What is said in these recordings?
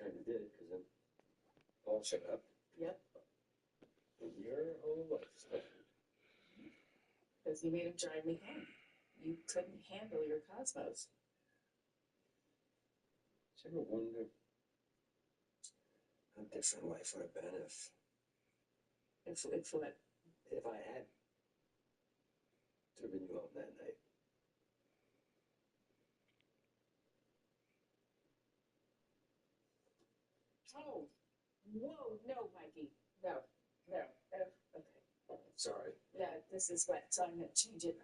kind of did, because then Paul showed up. Yep. And your whole life stuff. Because you made him drive me home. You couldn't handle your Cosmos. Did you ever wonder how different life would have been If what? if I had driven you home that night? Oh, whoa, no, Mikey. No, no. Oh, okay. Sorry. Yeah, this is wet, so I'm going to change it.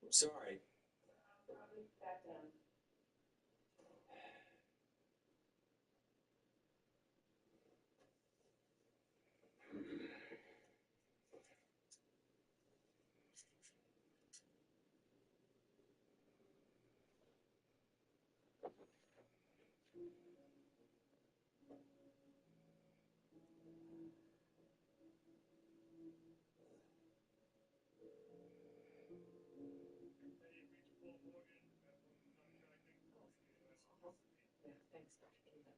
I'm sorry. Probably back down. Yeah, thanks, Dr. Kiva.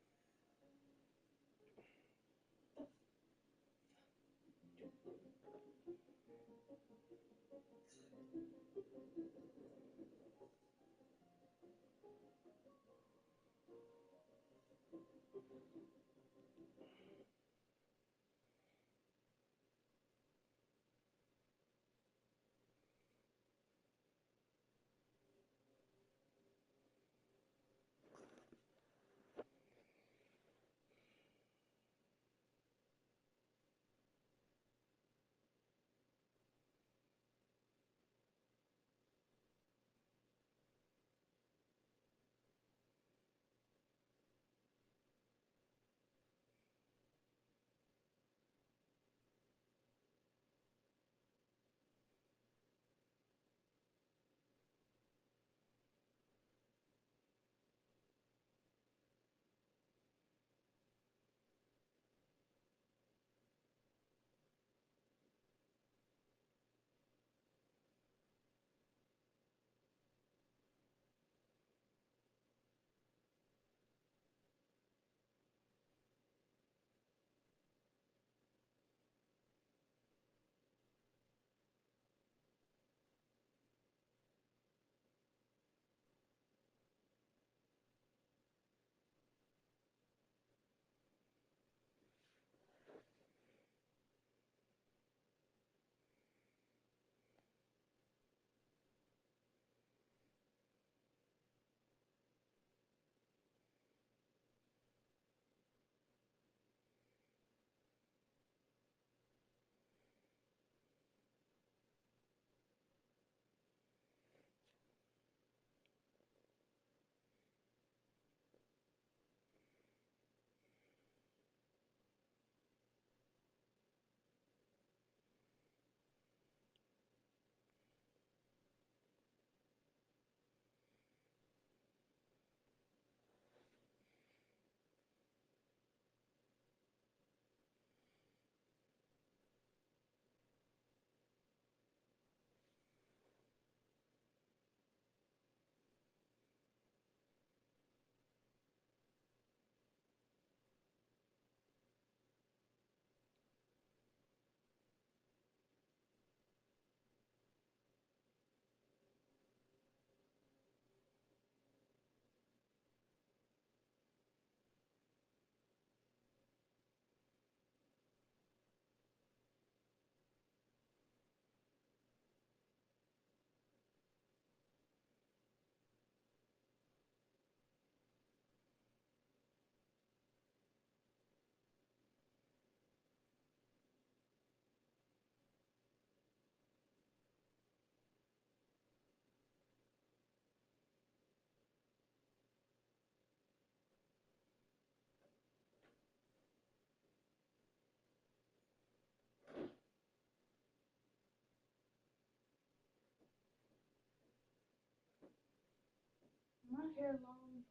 My hair long.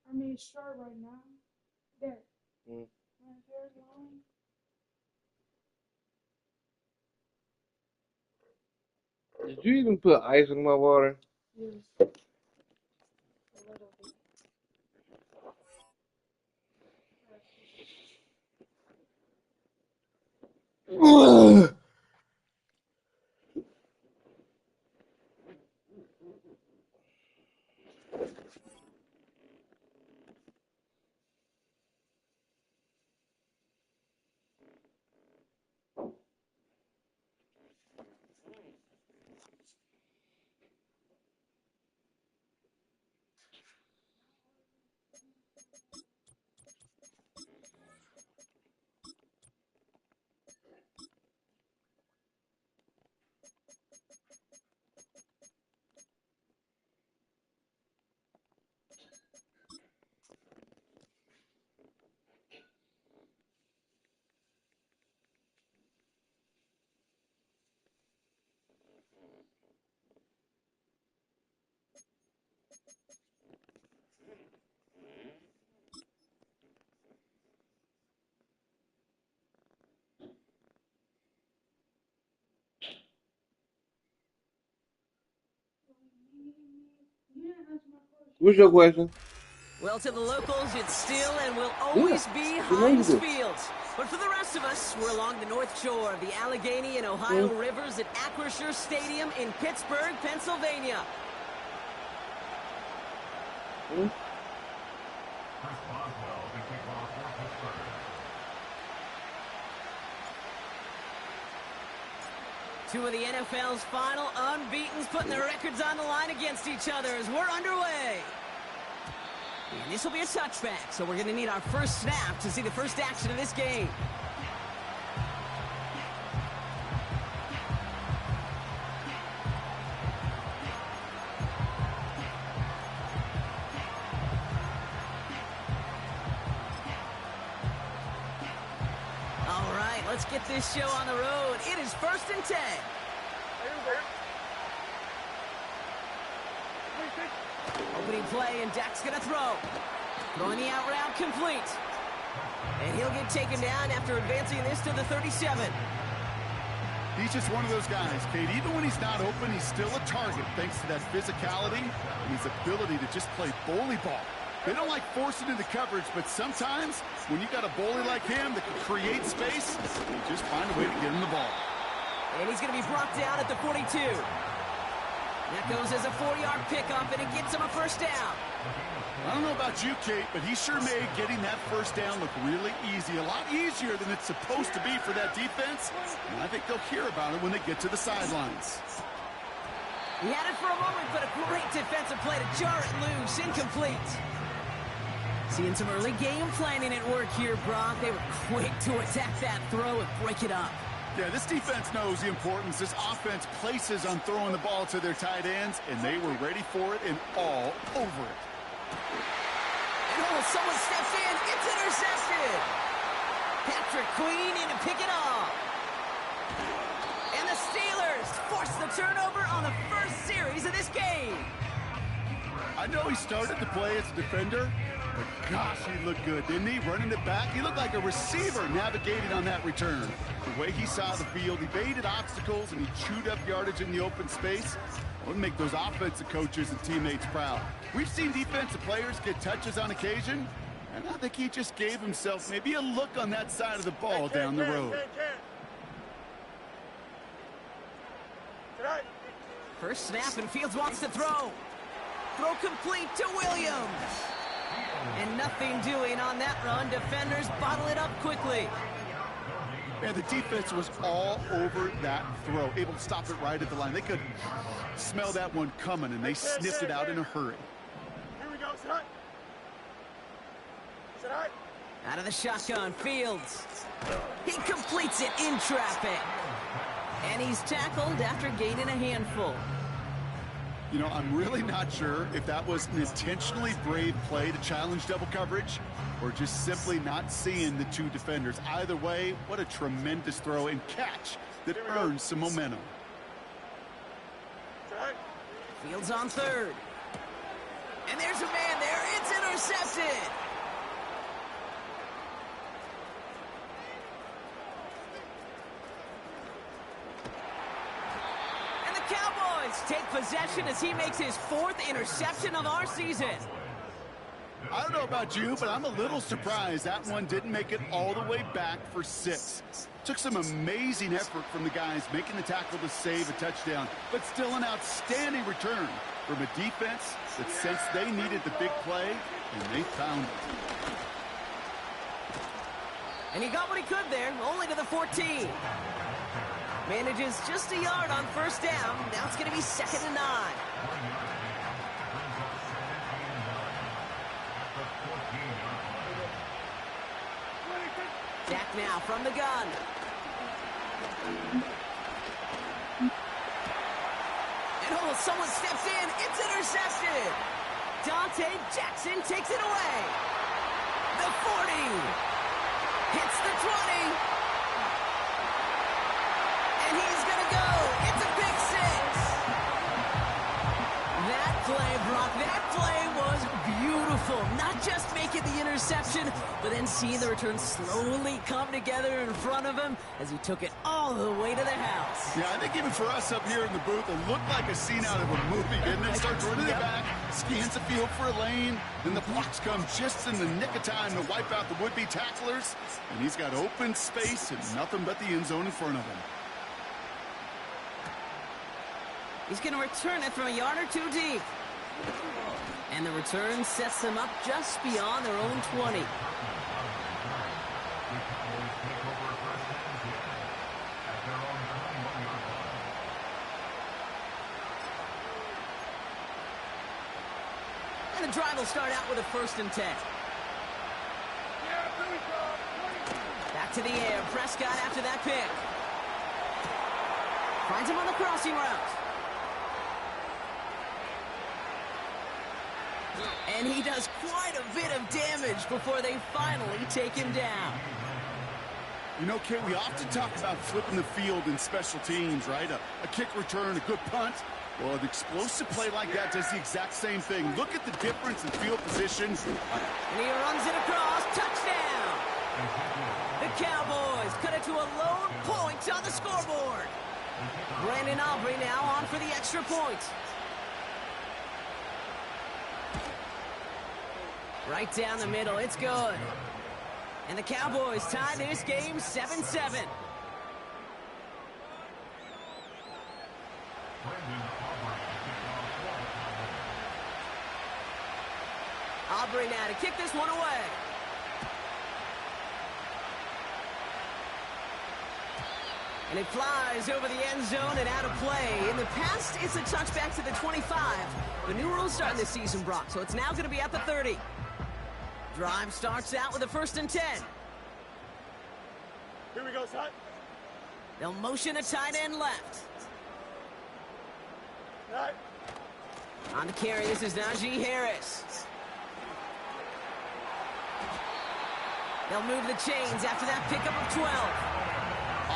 I mean, it's short right now. There. My hair long. Did you even put ice in my water? Yes. A little bit. You didn't answer my question. What's your question? Well, to the locals, it's still and will Yeah, always be you know you Heinz do. Field. But for the rest of us, we're along the north shore of the Allegheny and Ohio rivers at Acrisure Stadium in Pittsburgh, Pennsylvania. Two of the NFL's final unbeatens putting their records on the line against each other as we're underway. And this will be a touchback, so we're going to need our first snap to see the first action of this game. All right, let's get this show on the road. It is 1st and 10. Opening play, and Dak's going to throw. Throwing the out route complete. And he'll get taken down after advancing this to the 37. He's just one of those guys, Kate. Even when he's not open, he's still a target thanks to that physicality and his ability to just play bully ball. They don't like forcing into coverage, but sometimes when you got a bully like him that can create space, you just find a way to get him the ball. And he's going to be brought down at the 42. That goes as a 4-yard pickup, and it gets him a first down. I don't know about you, Kate, but he sure made getting that first down look really easy. A lot easier than it's supposed to be for that defense. And I think they'll hear about it when they get to the sidelines. He had it for a moment, but a great defensive play to jar it loose. Incomplete. Seeing some early game planning at work here, Brock. They were quick to attack that throw and break it up. Yeah, this defense knows the importance this offense places on throwing the ball to their tight ends, and they were ready for it and all over it. And someone steps in. It's intercepted. Patrick Queen in to pick it off. And the Steelers force the turnover on the first series of this game. I know he started to play as a defender, but gosh, he looked good, didn't he? Running it back, he looked like a receiver navigating on that return. The way he saw the field, he baited obstacles, and he chewed up yardage in the open space. It would make those offensive coaches and teammates proud. We've seen defensive players get touches on occasion, and I think he just gave himself maybe a look on that side of the ball down the road. First snap, and Fields wants to throw. Throw complete to Williams. And nothing doing on that run. Defenders bottle it up quickly. And the defense was all over that throw, able to stop it right at the line. They could smell that one coming, and they sniffed it out in a hurry. Here we go, Sit high. Out of the shotgun, Fields. He completes it in traffic. And he's tackled after gaining a handful. You know, I'm really not sure if that was an intentionally brave play to challenge double coverage or just simply not seeing the two defenders. Either way, what a tremendous throw and catch that earns some momentum. Fields on third. And there's a man there. It's intercepted. And the Cowboys take possession as he makes his 4th interception of our season. I don't know about you, but I'm a little surprised that one didn't make it all the way back for 6. Took some amazing effort from the guys making the tackle to save a touchdown, but still an outstanding return from a defense that sensed they needed the big play, and they found it. And he got what he could there, only to the 14. Manages just a yard on 1st down. Now it's going to be 2nd and 9. Jack now from the gun. And someone steps in. It's intercepted. Dante Jackson takes it away. The 40. Hits the 20. And he's going to go. It's a big 6. That play, Brock, that play was beautiful. Not just making the interception, but then seeing the return slowly come together in front of him as he took it all the way to the house. Yeah, I think even for us up here in the booth, it looked like a scene out of a movie, didn't it? Starts running it back, scans the field for a lane, then the blocks come just in the nick of time to wipe out the would-be tacklers, and he's got open space and nothing but the end zone in front of him. He's going to return it from a yard or 2 deep. And the return sets them up just beyond their own 20. And the drive will start out with a 1st and 10. Back to the air. Prescott after that pick. Finds him on the crossing route. And he does quite a bit of damage before they finally take him down. You know, Kate, we often talk about flipping the field in special teams, right? A kick return, a good punt. Well, an explosive play like that does the exact same thing. Look at the difference in field position. And he runs it across. Touchdown! The Cowboys cut it to a lone point on the scoreboard. Brandon Aubrey now on for the extra point. Right down the middle, it's good. And the Cowboys tie this game 7-7. Aubrey now to kick this one away. And it flies over the end zone and out of play. In the past, it's a touchback to the 25. The new rules starting this season, Brock, so it's now going to be at the 30. Drive starts out with a 1st and 10. Here we go, son. They'll motion a tight end left. Right. On the carry, this is Najee Harris. They'll move the chains after that pickup of 12.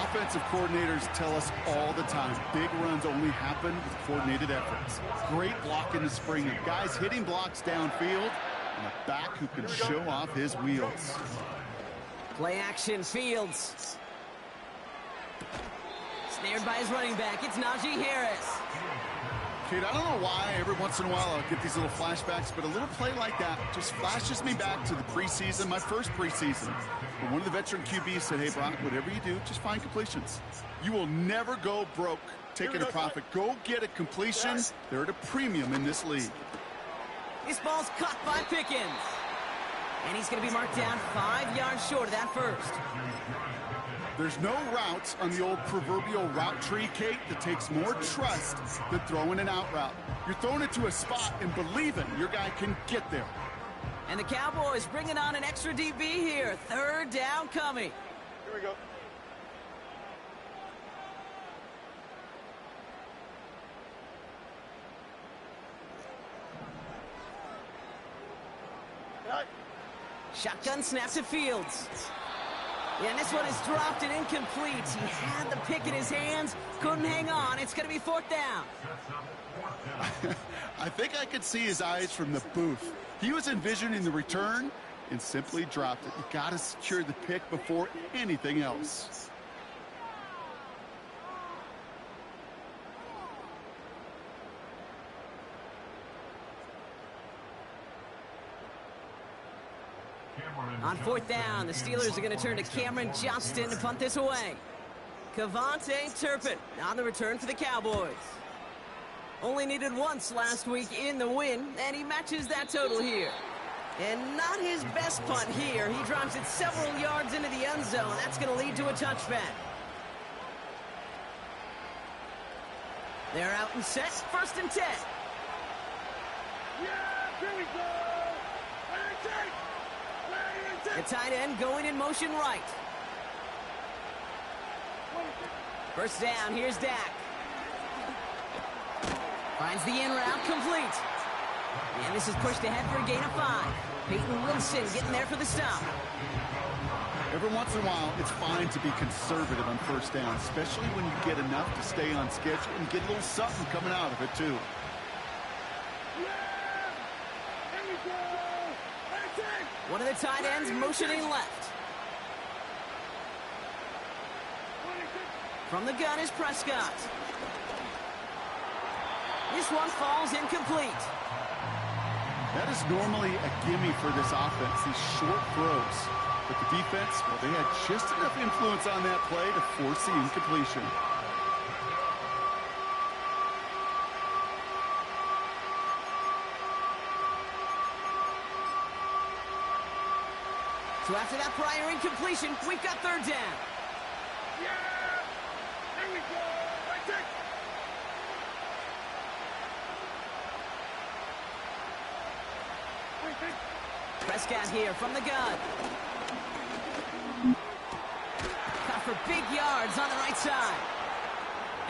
Offensive coordinators tell us all the time, big runs only happen with coordinated efforts. Great block in the spring of guys hitting blocks downfield, and a back who can show off his wheels. Play action, Fields. Snared by his running back, it's Najee Harris. Kate, I don't know why every once in a while I'll get these little flashbacks, but a little play like that just flashes me back to the preseason, my first preseason. When one of the veteran QBs said, hey, Brock, whatever you do, just find completions. You will never go broke taking a profit. Go get a completion. They're at a premium in this league. This ball's caught by Pickens. And he's going to be marked down 5 yards short of that first. There's no route on the old proverbial route tree, Kate, that takes more trust than throwing an out route. You're throwing it to a spot and believing your guy can get there. And the Cowboys bringing on an extra DB here. 3rd down coming. Here we go. Right. Shotgun snap to Fields. Yeah, and this one is dropped and incomplete. He had the pick in his hands, couldn't hang on. It's going to be 4th down. I think I could see his eyes from the booth. He was envisioning the return and simply dropped it. You got to secure the pick before anything else. On 4th down, the Steelers are going to turn to Cameron Johnston to punt this away. Kavontae Turpin on the return for the Cowboys. Only needed once last week in the win, and he matches that total here. And not his best punt here. He drives it several yards into the end zone. That's going to lead to a touchback. They're out and set. 1st and 10. Yeah, here we go. The tight end going in motion right. 1st down, here's Dak. Finds the in route complete. And this is pushed ahead for a gain of 5. Peyton Wilson getting there for the stop. Every once in a while, it's fine to be conservative on 1st down, especially when you get enough to stay on schedule and get a little something coming out of it, too. One of the tight ends motioning left. From the gun is Prescott. This one falls incomplete. That is normally a gimme for this offense, these short throws. But the defense, well, they had just enough influence on that play to force the incompletion. So after that prior incompletion, we've got 3rd down. Yeah! Here we go! Right there! Prescott here from the gun. Caught for big yards on the right side.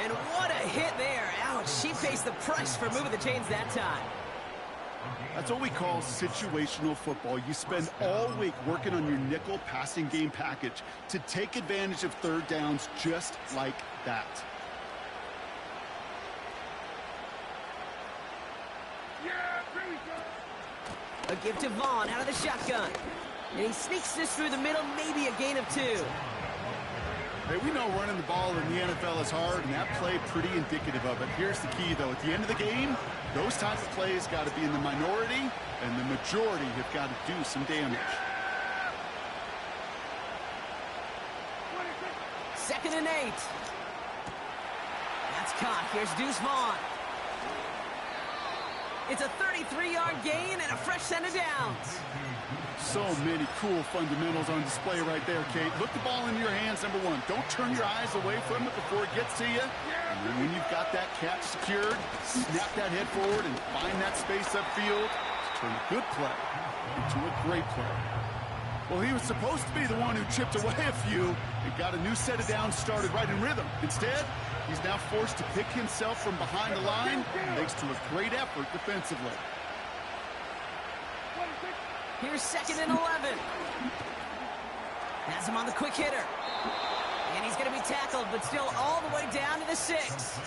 And what a hit there. Ouch, she pays the price for moving the chains that time. That's what we call situational football. You spend all week working on your nickel passing game package to take advantage of 3rd downs just like that. Yeah, here we go! A give to Vaughn out of the shotgun. And he sneaks this through the middle, maybe a gain of 2. Hey, we know running the ball in the NFL is hard, and that play pretty indicative of it. Here's the key, though. At the end of the game, those types of plays got to be in the minority, and the majority have got to do some damage. 2nd and 8. That's caught. Here's Deuce Vaughn. It's a 33-yard gain and a fresh set of downs. So many cool fundamentals on display right there, Kate. Look the ball into your hands, number 1. Don't turn your eyes away from it before it gets to you. And then when you've got that catch secured, snap that head forward and find that space upfield to turn a good play into a great play. Well, he was supposed to be the one who chipped away a few and got a new set of downs started right in rhythm. Instead, he's now forced to pick himself from behind the line, thanks to a great effort defensively. Here's 2nd and 11. Has him on the quick hitter. And he's going to be tackled, but still all the way down to the 6.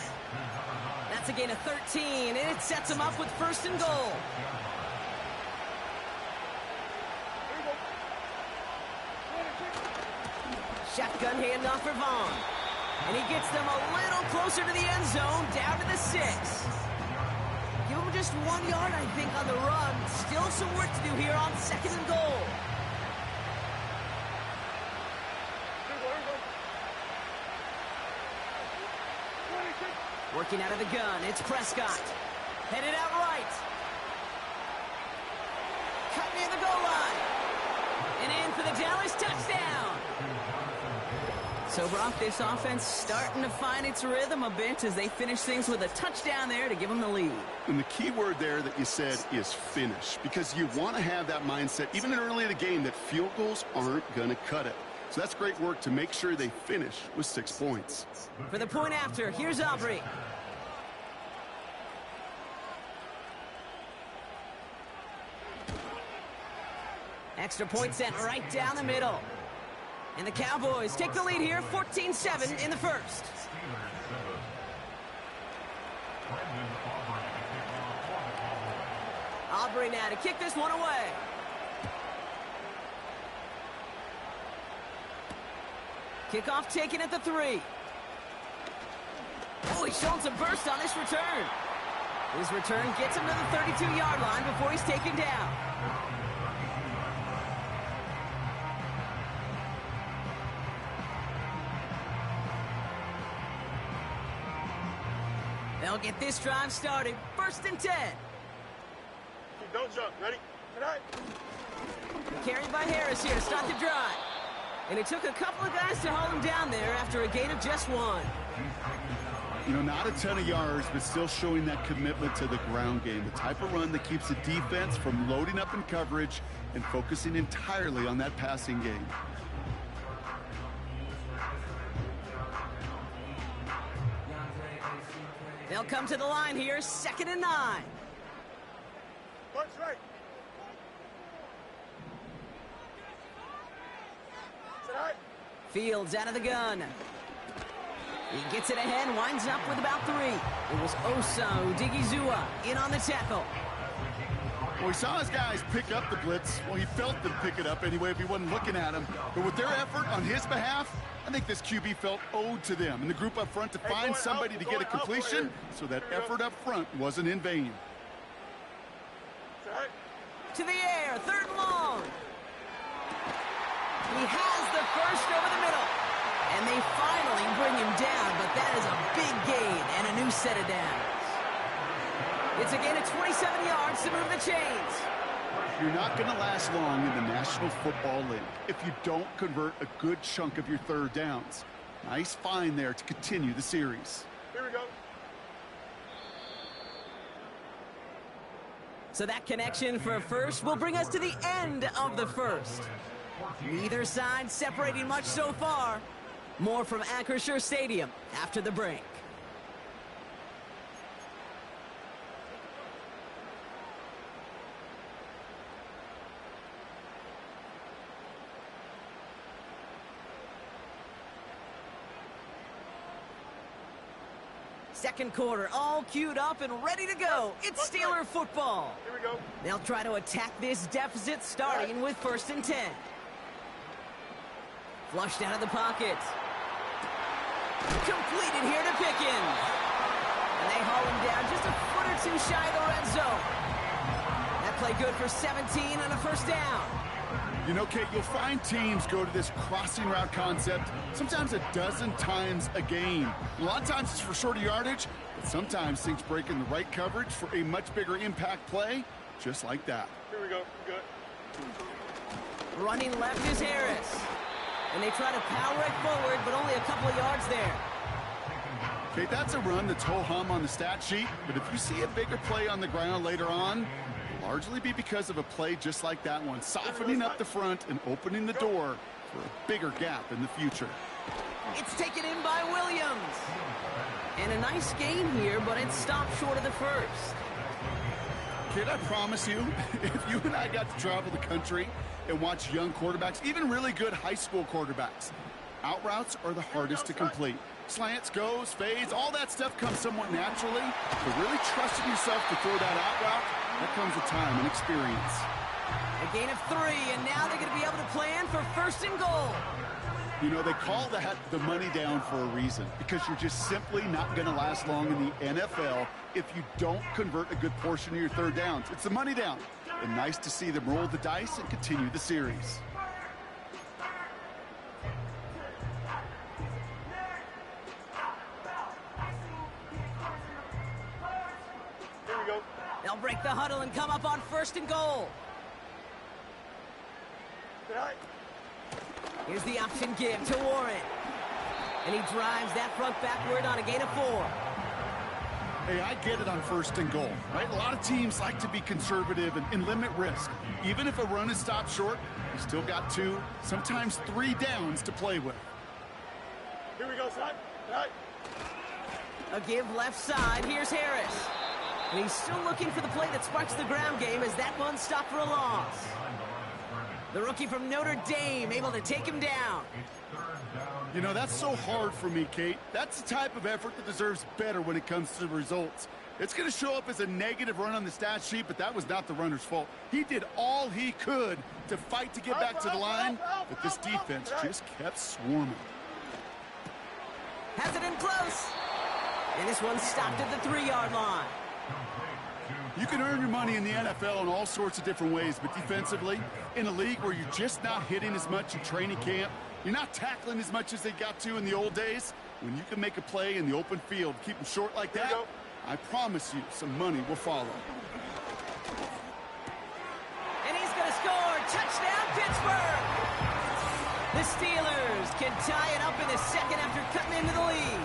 That's a gain of 13, and it sets him up with 1st and goal. Shotgun handoff for Vaughn. And he gets them a little closer to the end zone, down to the 6. Give him just 1 yard, I think, on the run. Still some work to do here on 2nd and goal. Working out of the gun, it's Prescott. Headed out right. Cut near the goal line. And in for the Dallas touchdown. So, Brock, this offense starting to find its rhythm a bit as they finish things with a touchdown there to give them the lead. And the key word there that you said is finish, because you want to have that mindset, even early in the game, that field goals aren't going to cut it. So that's great work to make sure they finish with 6 points. For the point after, here's Aubrey. Extra point sent right down the middle. And the Cowboys take the lead here, 14-7 in the first. Aubrey now to kick this one away. Kickoff taken at the 3. Oh, he's showing some burst on this return. His return gets him to the 32-yard line before he's taken down. They'll get this drive started. 1st and 10. Don't jump. Ready? Tonight. Carried by Harris here to start the drive. And it took a couple of guys to hold him down there after a gain of just 1. You know, not a ton of yards, but still showing that commitment to the ground game. The type of run that keeps the defense from loading up in coverage and focusing entirely on that passing game. They'll come to the line here, 2nd and 9. Punch right. Tonight. Fields out of the gun. He gets it ahead, winds up with about 3. It was Osa Odigizua in on the tackle. Well, he saw his guys pick up the blitz. Well, he felt them pick it up anyway if he wasn't looking at him. But with their effort on his behalf, I think this QB felt owed to them and the group up front to find somebody to get a completion, so that effort up front wasn't in vain. Tonight. To the air, 3rd and long. He has the first over the middle. And they finally bring him down, but that is a big gain and a new set of downs. It's a gain of 27 yards to move the chains. You're not going to last long in the National Football League if you don't convert a good chunk of your 3rd downs. Nice find there to continue the series. Here we go. So that connection for a first will bring us to the end of the first. Neither side separating much so far. More from Acrisure Stadium after the break. Second quarter, all queued up and ready to go. It's Steeler football. Here we go. They'll try to attack this deficit starting with 1st and 10. Flushed out of the pocket. Completed here to Pickens. And they haul him down just a foot or 2 shy of the red zone. That play good for 17 and a 1st down. You know, Kate, you'll find teams go to this crossing route concept sometimes a dozen times a game. A lot of times it's for shorter yardage, but sometimes things break in the right coverage for a much bigger impact play, just like that. Here we go. Good. Running left is Harris. And they try to power it forward, but only a couple of yards there. Okay, that's a run that's ho-hum on the stat sheet, but if you see a bigger play on the ground later on, it'll largely be because of a play just like that one, softening up the front and opening the door for a bigger gap in the future. It's taken in by Williams. And a nice gain here, but it stopped short of the first. Kid, I promise you, if you and I got to travel the country and watch young quarterbacks, even really good high school quarterbacks, out routes are the hardest to complete. Slants, goes, fades, all that stuff comes somewhat naturally, but really trusting yourself to throw that out route, that comes with time and experience. A gain of 3, and now they're going to be able to plan for 1st and goal. You know, they call that the money down for a reason, because you're just simply not going to last long in the NFL if you don't convert a good portion of your 3rd downs. It's the money down. And nice to see them roll the dice and continue the series. Here we go. They'll break the huddle and come up on 1st and goal. Tonight. Here's the option give to Warren. And he drives that front backward on a gain of 4. Hey, I get it on 1st and goal, right? A lot of teams like to be conservative and limit risk. Even if a run is stopped short, you still got 2, sometimes 3 downs to play with. Here we go, son. Tonight. A give left side. Here's Harris. And he's still looking for the play that sparks the ground game as that one stopped for a loss. The rookie from Notre Dame able to take him down. You know, that's so hard for me, Kate. That's the type of effort that deserves better when it comes to the results. It's going to show up as a negative run on the stat sheet, but that was not the runner's fault. He did all he could to fight to get back to the line, but this defense just kept swarming. Has it in close. And this one stopped at the 3-yard line. You can earn your money in the NFL in all sorts of different ways, but defensively, in a league where you're just not hitting as much in training camp, you're not tackling as much as they got to in the old days, when you can make a play in the open field, keep them short like that, I promise you, some money will follow. And he's going to score. Touchdown, Pittsburgh. The Steelers can tie it up in the second after cutting into the lead.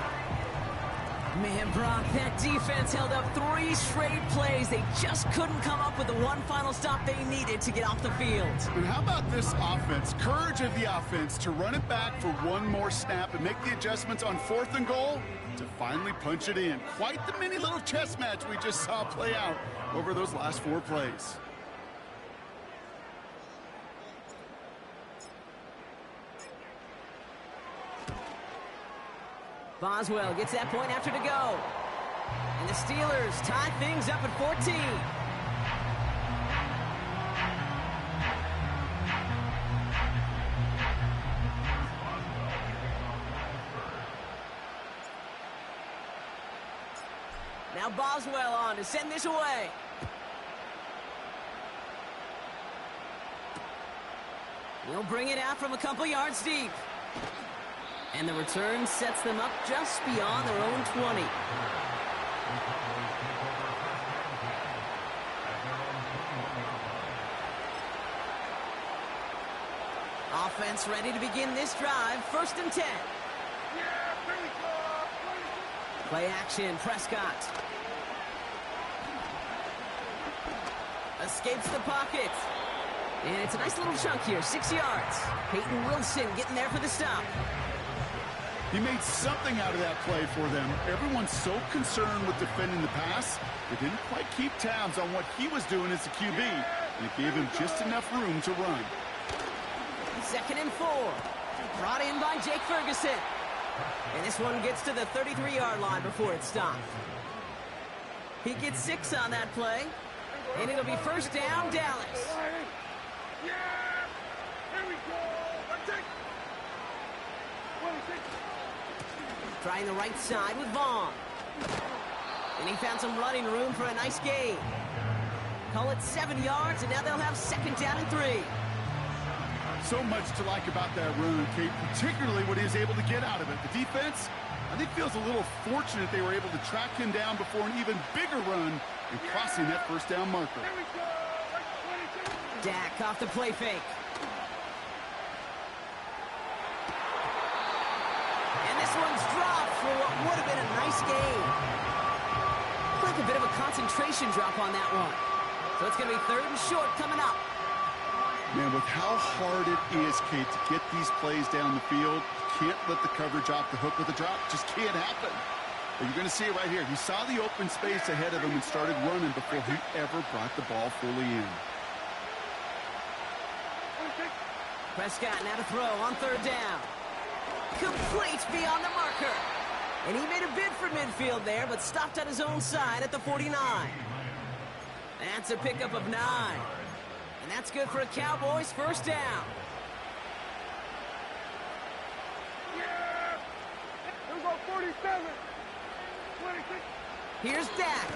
Man, Brock, that defense held up 3 straight plays. They just couldn't come up with the one final stop they needed to get off the field. And how about this offense? Courage of the offense to run it back for one more snap and make the adjustments on 4th and goal to finally punch it in. Quite the mini little chess match we just saw play out over those last 4 plays. Boswell gets that point after to go. And the Steelers tie things up at 14. Now Boswell on to send this away. He'll bring it out from a couple yards deep. And the return sets them up just beyond their own 20. Offense ready to begin this drive. 1st and 10. Play action, Prescott. Escapes the pocket. And it's a nice little chunk here, 6 yards. Peyton Wilson getting there for the stop. He made something out of that play for them. Everyone's so concerned with defending the pass, they didn't quite keep tabs on what he was doing as a QB, and it gave him just enough room to run. 2nd and 4. Brought in by Jake Ferguson. And this one gets to the 33-yard line before it's stopped. He gets 6 on that play, and it'll be 1st down, Dallas. Yeah! Here we go! Let's take... Trying the right side with Vaughn. And he found some running room for a nice gain. Call it 7 yards, and now they'll have 2nd down and 3. So much to like about that run, Kate, particularly what he was able to get out of it. The defense, I think, feels a little fortunate they were able to track him down before an even bigger run and crossing that 1st down marker. Dak off the play fake. And this one's dropped for what would have been a nice gain. Like a bit of a concentration drop on that one. So it's going to be 3rd and short coming up. Man, with how hard it is, Kate, to get these plays down the field, you can't let the coverage off the hook with a drop. It just can't happen. But you're going to see it right here. He saw the open space ahead of him and started running before he ever brought the ball fully in. Prescott now to throw on 3rd down. Complete beyond the marker. And he made a bid for midfield there, but stopped on his own side at the 49. That's a pickup of 9. And that's good for a Cowboys 1st down. Yeah! Here we go, 47! 26! Here's Dak.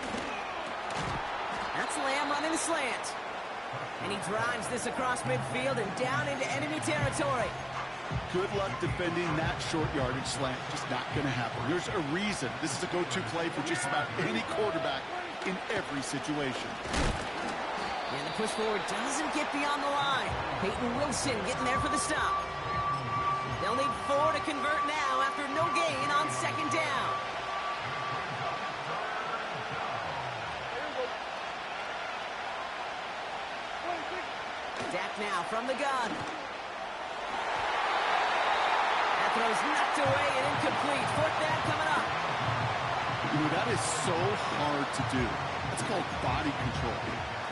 That's Lamb running the slant. And he drives this across midfield and down into enemy territory. Good luck defending that short yardage slant. Just not going to happen. There's a reason this is a go-to play for just about any quarterback in every situation. And the push forward doesn't get beyond the line. Peyton Wilson getting there for the stop. They'll need 4 to convert now after no gain on 2nd down. Dak now from the gun. That throw's knocked away and incomplete. 4th down coming up. You know, that is so hard to do. That's called body control.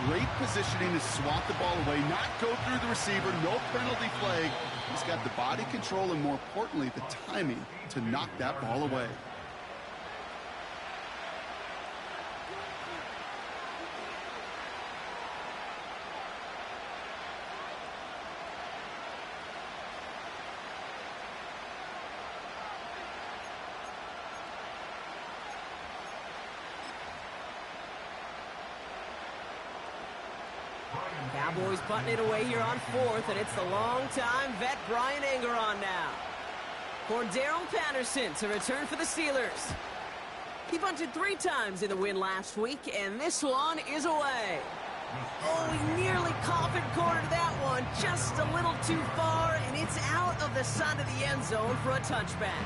Great positioning to swat the ball away, not go through the receiver, no penalty flag. He's got the body control and, more importantly, the timing to knock that ball away. Cowboys putting it away here on 4th, and it's the long-time vet Brian Anger on now. Cordarrelle Patterson to return for the Steelers. He bunted 3 times in the win last week, and this one is away. Oh, he nearly coffin cornered that one, just a little too far, and it's out of the side of the end zone for a touchback.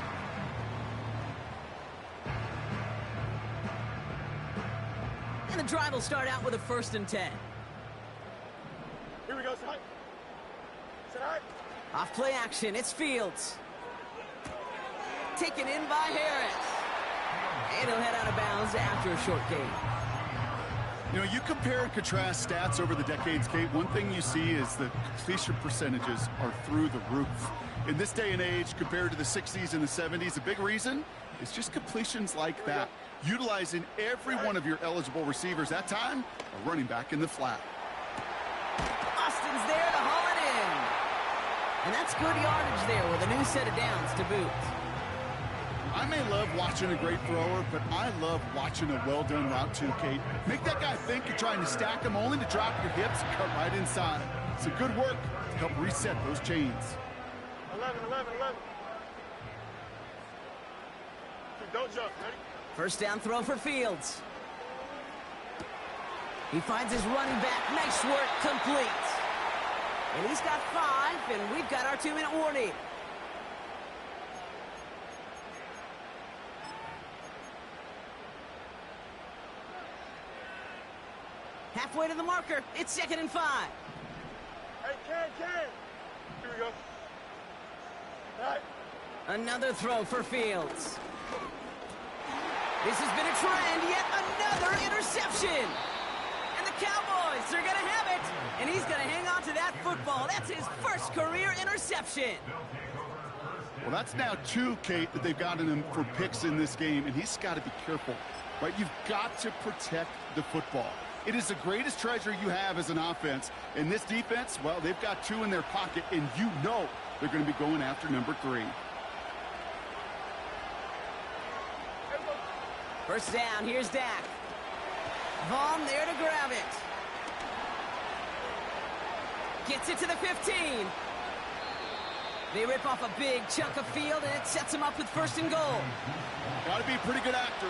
And the drive will start out with a 1st and 10. Here we go, side. Side. Off play action, it's Fields. Taken in by Harris. And he'll head out of bounds after a short gain. You know, you compare and contrast stats over the decades, Kate. One thing you see is the completion percentages are through the roof. In this day and age, compared to the 60s and the 70s, a big reason is just completions like that. Utilizing every one of your eligible receivers. That time, a running back in the flat. Austin's there to haul it in. And that's good yardage there with a new set of downs to boot. I may love watching a great thrower, but I love watching a well-done route too, Kate. Make that guy think you're trying to stack him only to drop your hips and cut right inside. It's a good work to help reset those chains. 11. Don't jump, ready? 1st down throw for Fields. He finds his running back. Nice work, complete. And he's got 5, and we've got our 2-minute warning. Halfway to the marker. It's 2nd and 5. Hey, Ken. Here we go. Right. Another throw for Fields. This has been a trend. Yet another interception. And the Cowboys are going to have it. And he's going to hang on to that football. That's his 1st career interception. Well, that's now 2, Kate, that they've gotten him for picks in this game, and he's got to be careful, right? You've got to protect the football. It is the greatest treasure you have as an offense. And this defense, well, they've got 2 in their pocket, and you know they're going to be going after number 3. 1st down, here's Dak. Vaughn there to grab it. Gets it to the 15. They rip off a big chunk of field, and it sets them up with 1st and goal. Got to be a pretty good actor.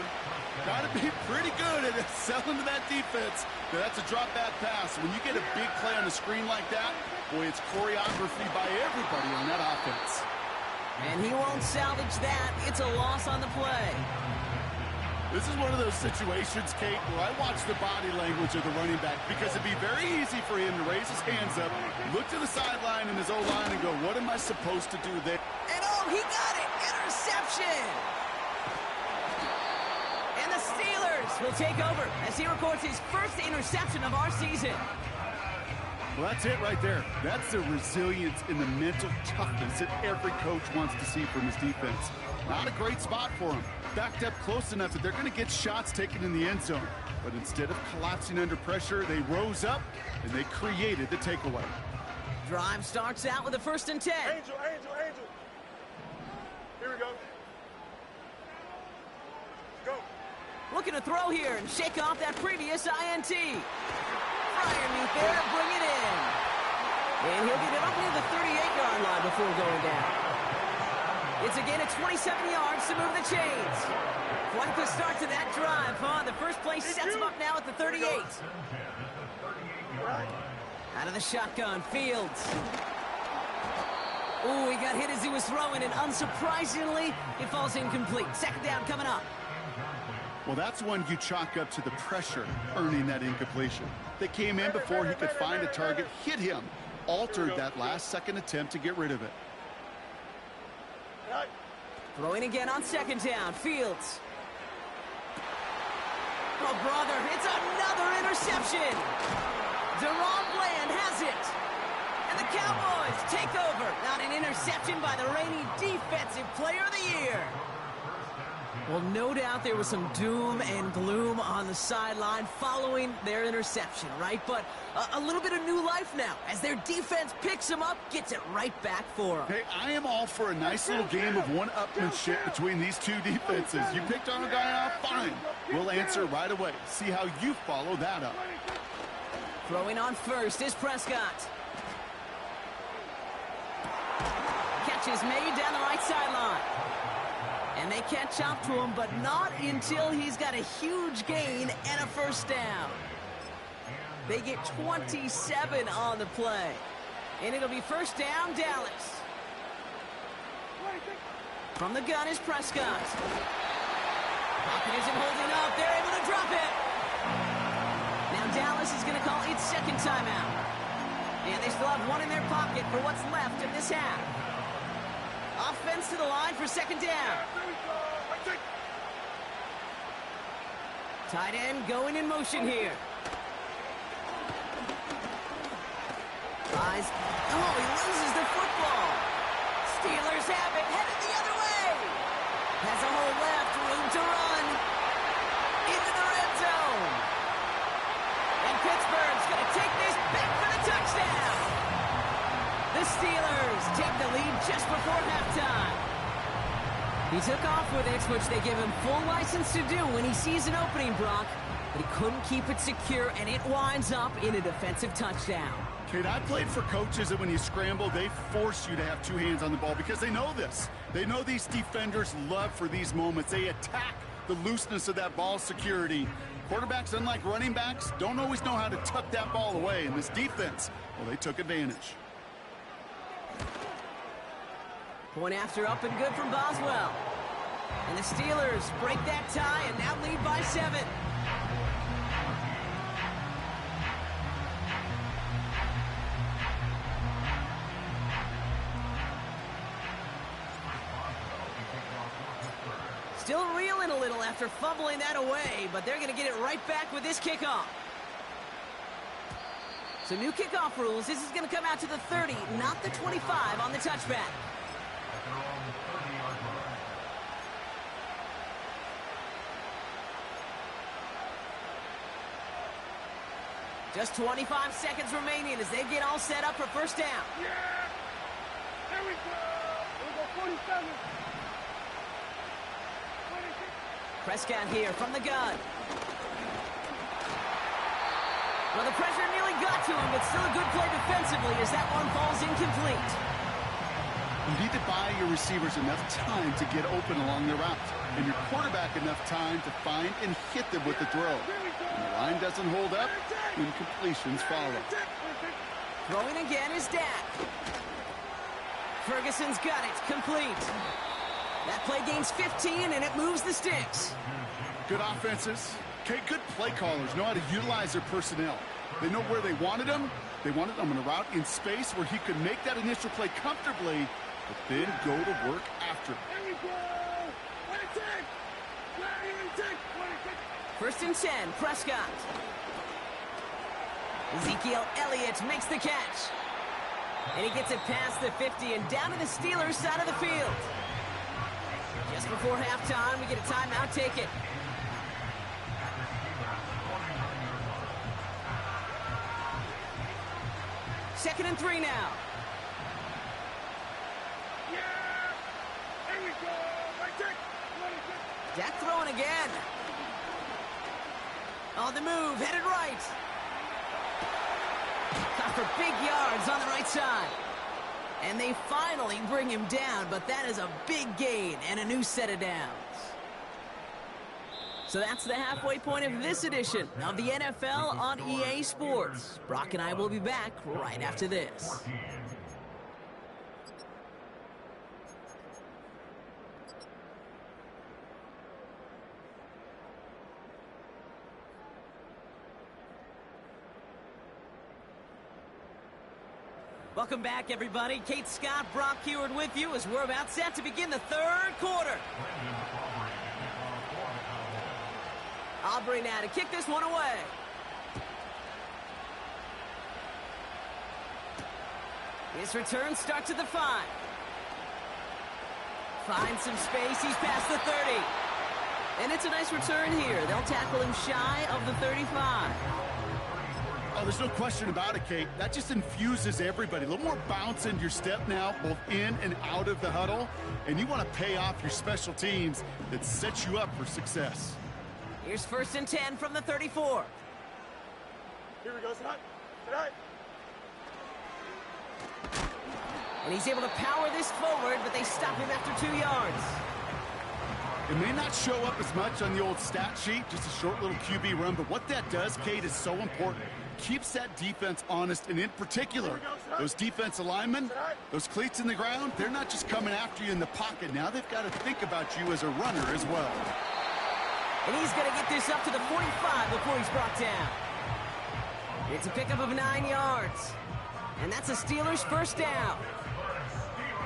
Got to be pretty good at selling to that defense. Now, that's a drop-back pass. When you get a big play on the screen like that, boy, it's choreography by everybody on that offense. And he won't salvage that. It's a loss on the play. This is one of those situations, Kate, where I watch the body language of the running back because it'd be very easy for him to raise his hands up, look to the sideline in his O-line and go, what am I supposed to do there? And oh, he got it! Interception! And the Steelers will take over as he records his 1st interception of our season. Well, that's it right there. That's the resilience and the mental toughness that every coach wants to see from his defense. Not a great spot for him. Backed up close enough that they're going to get shots taken in the end zone. But instead of collapsing under pressure, they rose up and they created the takeaway. Drive starts out with a 1st and 10. Angel. Here we go. Go. Looking to throw here and shake off that previous INT. Freiermuth there to bring it in. And he'll get it up near the 38-yard line before going down. It's a gain of 27 yards to move the chains. Quite the start to that drive, huh? The first play sets him up now at the 38. Out of the shotgun, Fields. Ooh, he got hit as he was throwing, and unsurprisingly, it falls incomplete. 2nd down coming up. Well, that's one you chalk up to the pressure earning that incompletion. They came in before he could find a target, hit him, altered that last-second attempt to get rid of it. Throwing again on 2nd down, Fields. Oh, brother, it's another interception. Deron Bland has it. And the Cowboys take over. Not an interception by the reigning Defensive Player of the Year. Well, no doubt there was some doom and gloom on the sideline following their interception, right? But a little bit of new life now as their defense picks them up, gets it right back for them. Hey, I am all for a nice little game of one-upmanship between these 2 defenses. You picked on a guy off, fine. We'll answer right away. See how you follow that up. Throwing on 1st is Prescott. Catch is made down the right sideline. And they catch up to him, but not until he's got a huge gain and a first down. They get 27 on the play. And it'll be first down, Dallas. From the gun is Prescott. Pocket isn't holding up. They're able to drop it. Now Dallas is going to call its second timeout. And they still have one in their pocket for what's left of this half. Offense to the line for second down. Tight end going in motion here. Eyes. Oh, he loses the football. Steelers have it, headed the other way. Has a hole left, room to run. Into the red zone. And Pittsburgh's going to take this back for the touchdown. The Steelers take the lead just before halftime. He took off with it, which they give him full license to do when he sees an opening, Brock. But he couldn't keep it secure, and it winds up in a defensive touchdown. Kate, I played for coaches that when you scramble, they force you to have two hands on the ball because they know this. They know these defenders love for these moments. They attack the looseness of that ball security. Quarterbacks, unlike running backs, don't always know how to tuck that ball away. And this defense, well, they took advantage. Point after up and good from Boswell. And the Steelers break that tie and now lead by 7. Still reeling a little after fumbling that away, but they're going to get it right back with this kickoff. So new kickoff rules. This is going to come out to the 30, not the 25 on the touchback. Just 25 seconds remaining as they get all set up for first down. Yeah! There we go! There we go, 47. 26. Prescott here from the gun. Well, the pressure nearly got to him, but still a good play defensively as that one falls incomplete. You need to buy your receivers enough time to get open along their route, and your quarterback enough time to find and hit them with the throw. When the line doesn't hold up, incompletions follow. Throwing again is Dak. Ferguson's got it, complete. That play gains 15, and it moves the sticks. Good offenses. Okay, good play callers know how to utilize their personnel. They know where they wanted them. They wanted them on a route in space where he could make that initial play comfortably, but then go to work after. There we go! 26! 26! 26! First and 10, Prescott. Ezekiel Elliott makes the catch. And he gets it past the 50 and down to the Steelers' side of the field. Just before halftime, we get a timeout taken. Second and 3 now. Yeah! There we go! 26! 26! Dak throwing again. On the move, headed right. Got for big yards on the right side. And they finally bring him down, but that is a big gain and a new set of downs. So that's the halfway point of this edition of the NFL on EA Sports. Brock and I will be back right after this. Welcome back, everybody. Kate Scott, Brock Huard with you as we're about set to begin the third quarter. Aubrey now to kick this one away. His return starts at the 5. Finds some space. He's past the 30. And it's a nice return here. They'll tackle him shy of the 35. Oh, there's no question about it, Kate. That just infuses everybody. A little more bounce in your step now, both in and out of the huddle. And you want to pay off your special teams that sets you up for success. Here's first and 10 from the 34. Here we go, Scott. Tonight. And he's able to power this forward, but they stop him after 2 yards. It may not show up as much on the old stat sheet, just a short little QB run, but what that does, Kate, is so important. Keeps that defense honest, and in particular, those defensive linemen, those cleats in the ground, they're not just coming after you in the pocket. Now they've got to think about you as a runner as well. And he's going to get this up to the 45 before he's brought down. It's a pickup of 9 yards. And that's a Steelers first down.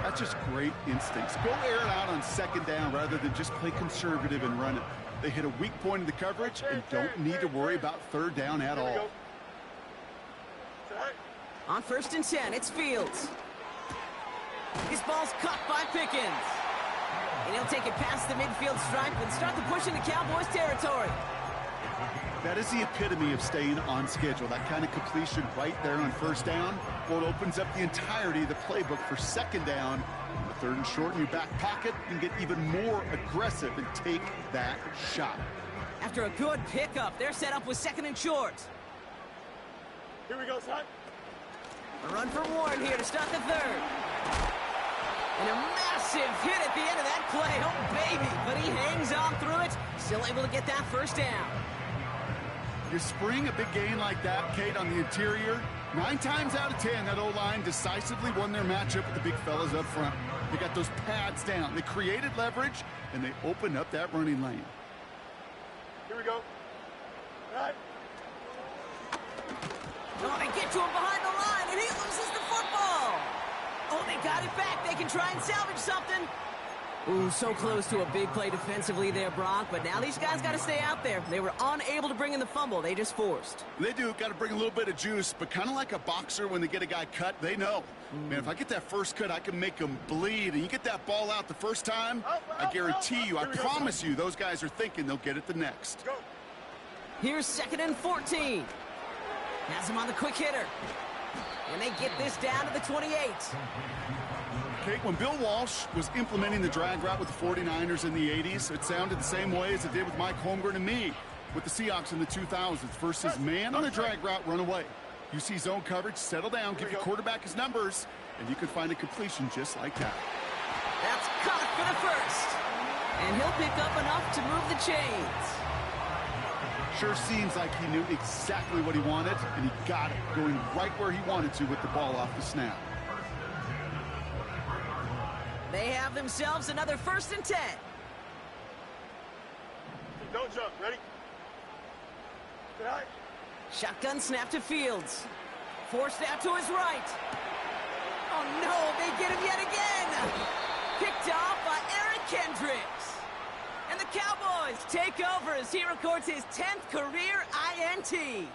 That's just great instincts. Go air it out on second down rather than just play conservative and run it. They hit a weak point in the coverage and don't need to worry about third down at all. On 1st and 10, it's Fields. His ball's caught by Pickens. And he'll take it past the midfield stripe and start the push into Cowboys territory. That is the epitome of staying on schedule. That kind of completion right there on first down. Well, it opens up the entirety of the playbook for second down. The third and short in your back pocket, you can get even more aggressive and take that shot. After a good pickup, they're set up with 2nd and short. Here we go, son. A run for Warren here to start the 3rd. And a massive hit at the end of that play. Oh, baby. But he hangs on through it. Still able to get that first down. You spring a big gain like that, Kate, on the interior. 9 times out of 10, that O-line decisively won their matchup with the big fellas up front. They got those pads down. They created leverage, and they opened up that running lane. Here we go. All right. Oh, they get to him behind the line, and he loses the football. Oh, they got it back. They can try and salvage something. Ooh, so close to a big play defensively there, Brock. But now these guys got to stay out there. They were unable to bring in the fumble. They just forced. They do. Got to bring a little bit of juice, but kind of like a boxer when they get a guy cut, they know. Man, if I get that first cut, I can make them bleed. And you get that ball out the first time, I guarantee you, I promise you, those guys are thinking they'll get it the next. Go. Here's 2nd and 14. Has him on the quick hitter. And they get this down to the 28. Kate, when Bill Walsh was implementing the drag route with the 49ers in the 80s, it sounded the same way as it did with Mike Holmgren and me with the Seahawks in the 2000s versus man on a drag route, run away. You see zone coverage, settle down, give your quarterback his numbers, and you can find a completion just like that. That's caught for the first. And he'll pick up enough to move the chains. Sure seems like he knew exactly what he wanted, and he got it, going right where he wanted to with the ball off the snap. They have themselves another 1st and 10. Don't jump. Ready? All right. Shotgun snap to Fields. Forced out to his right. Oh, no, they get him yet again. Picked off by Eric Kendricks. And the Cowboys take over as he records his 10th career INT.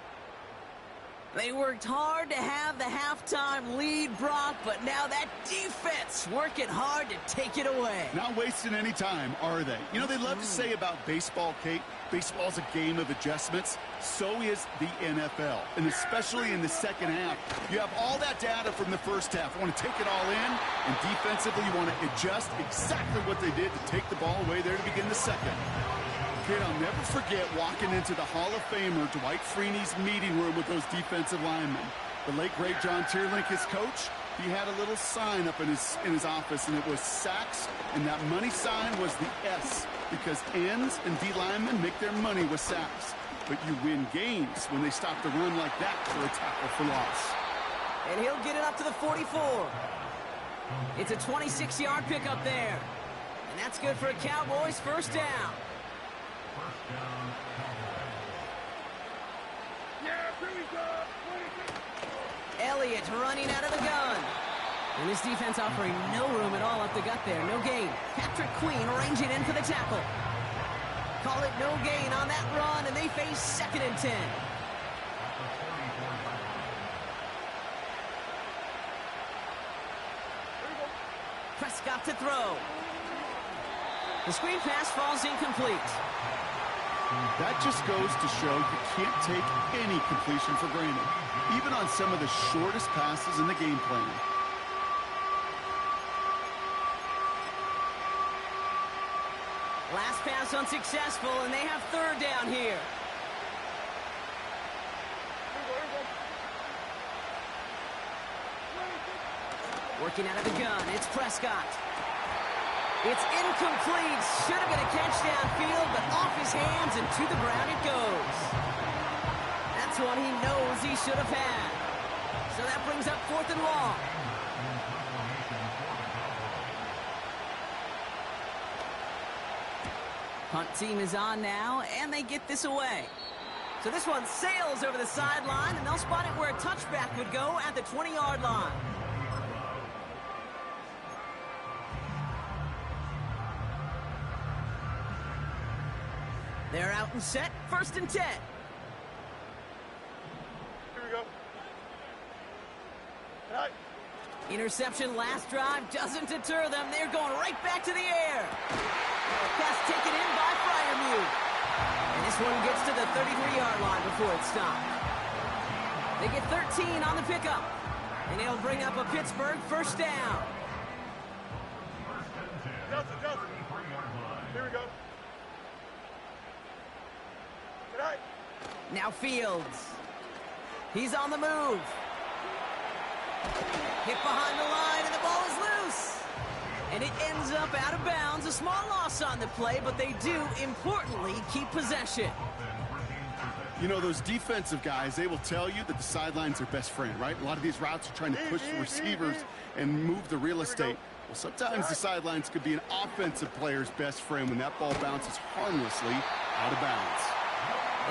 They worked hard to have the halftime lead, Brock, but now that defense working hard to take it away. Not wasting any time, are they? You know, they love to say about baseball, Kate, baseball's a game of adjustments. So is the NFL, and especially in the second half. You have all that data from the first half. You want to take it all in, and defensively you want to adjust exactly what they did to take the ball away there to begin the second. Kid, I'll never forget walking into the Hall of Famer Dwight Freeney's meeting room with those defensive linemen. The late, great John Tierlink, his coach, he had a little sign up in his office, and it was sacks, and that money sign was the S, because ends and D linemen make their money with sacks. But you win games when they stop the run like that for a tackle for loss. And he'll get it up to the 44. It's a 26-yard pickup there. And that's good for a Cowboys first down. Elliott running out of the gun. And this defense offering no room at all up the gut there. No gain. Patrick Queen ranging in for the tackle. Call it no gain on that run, and they face 2nd and 10. Prescott to throw. The screen pass falls incomplete. That just goes to show you can't take any completion for granted, even on some of the shortest passes in the game plan. Last pass unsuccessful, and they have 3rd down here. Working out of the gun, it's Prescott. It's incomplete. Should have been a catch downfield, but off his hands and to the ground it goes. That's one he knows he should have had. So that brings up 4th and long. Punt team is on now, and they get this away. So this one sails over the sideline, and they'll spot it where a touchback would go at the 20-yard line. They're out and set, 1st and 10. Here we go. Right. Interception last drive doesn't deter them. They're going right back to the air. Pass taken in by Freiermuth. And this one gets to the 33-yard line before it stopped. They get 13 on the pickup. And it'll bring up a Pittsburgh 1st down. Justin. Here we go. Right. Now Fields. He's on the move. Hit behind the line, and the ball is loose. And it ends up out of bounds. A small loss on the play, but they do, importantly, keep possession. You know, those defensive guys, they will tell you that the sideline's their best friend, right? A lot of these routes are trying to push the receivers and move the real estate. Well, sometimes the sidelines could be an offensive player's best friend when that ball bounces harmlessly out of bounds.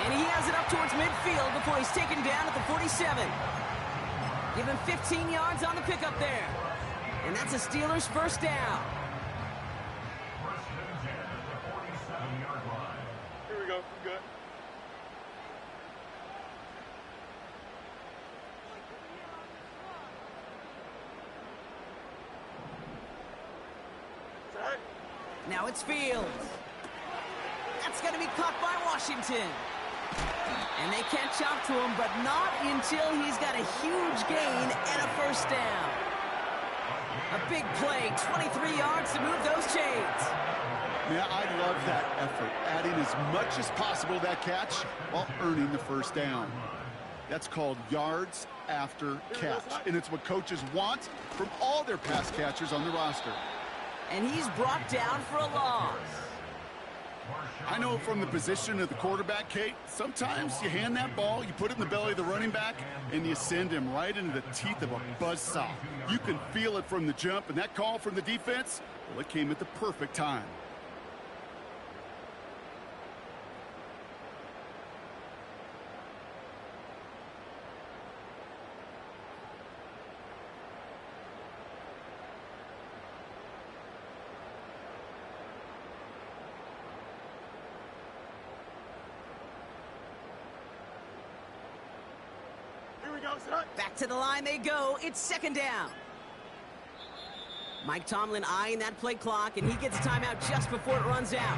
And he has it up towards midfield before he's taken down at the 47. Give him 15 yards on the pickup there. And that's a Steelers 1st down. Here we go. Good. Right. Now it's Fields. That's going to be caught by Washington. And they catch up to him, but not until he's got a huge gain and a 1st down. A big play, 23 yards to move those chains. Yeah, I love that effort, adding as much as possible to that catch while earning the 1st down. That's called yards after catch, and it's what coaches want from all their pass catchers on the roster. And he's brought down for a loss. I know from the position of the quarterback, Kate, sometimes you hand that ball, you put it in the belly of the running back, and you send him right into the teeth of a buzzsaw. You can feel it from the jump, and that call from the defense, well, it came at the perfect time. Back to the line they go. It's 2nd down. Mike Tomlin eyeing that play clock, and he gets a timeout just before it runs out.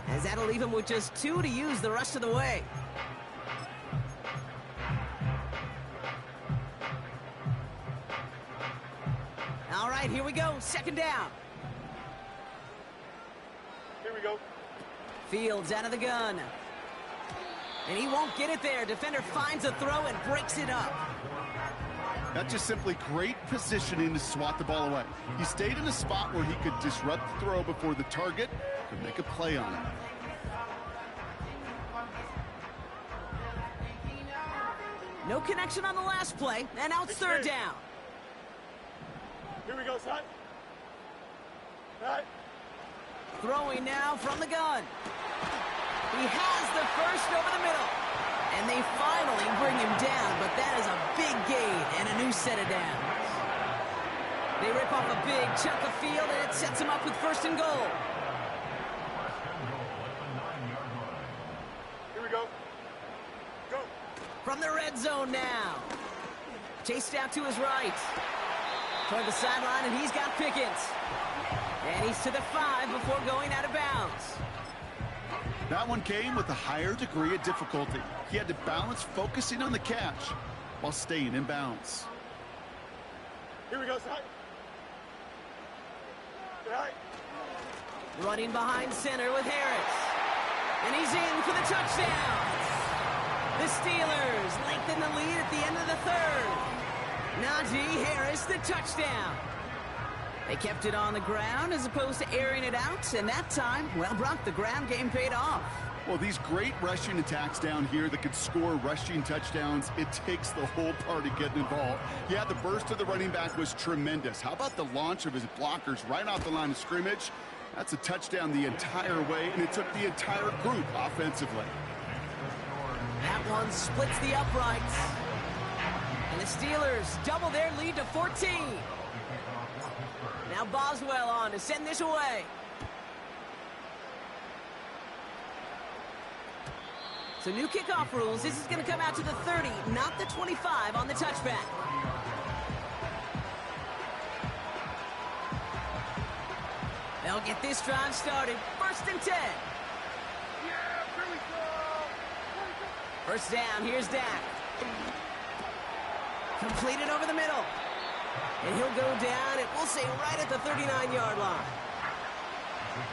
As that'll leave him with just 2 to use the rest of the way. All right, here we go. 2nd down. Here we go. Fields out of the gun. And he won't get it there. Defender finds a throw and breaks it up. That's just simply great positioning to swat the ball away. He stayed in a spot where he could disrupt the throw before the target could make a play on it. No connection on the last play, and now it's 3rd down. Here we go, son. Right. Throwing now from the gun. He has the 1st over the middle. And they finally bring him down, but that is a big gain and a new set of downs. They rip off a big chunk of field, and it sets him up with 1st and goal. Here we go. Go. From the red zone now. Chased out to his right. Toward the sideline, and he's got Pickens. And he's to the 5 before going out of bounds. That one came with a higher degree of difficulty. He had to balance focusing on the catch while staying in bounds. Here we go, son. Right. Running behind center with Harris. And he's in for the touchdown. The Steelers lengthen the lead at the end of the 3rd. Najee Harris, the touchdown. They kept it on the ground as opposed to airing it out, and that time, well, Brock, the ground game paid off. Well, these great rushing attacks down here that could score rushing touchdowns, it takes the whole party getting involved. Yeah, the burst of the running back was tremendous. How about the launch of his blockers right off the line of scrimmage? That's a touchdown the entire way, and it took the entire group offensively. That one splits the uprights. And the Steelers double their lead to 14. Now Boswell on to send this away. So new kickoff rules. This is going to come out to the 30, not the 25 on the touchback. They'll get this drive started. 1st and 10. Yeah, here we go. First down, here's Dak. Completed over the middle. And he'll go down, and we'll say right at the 39-yard line.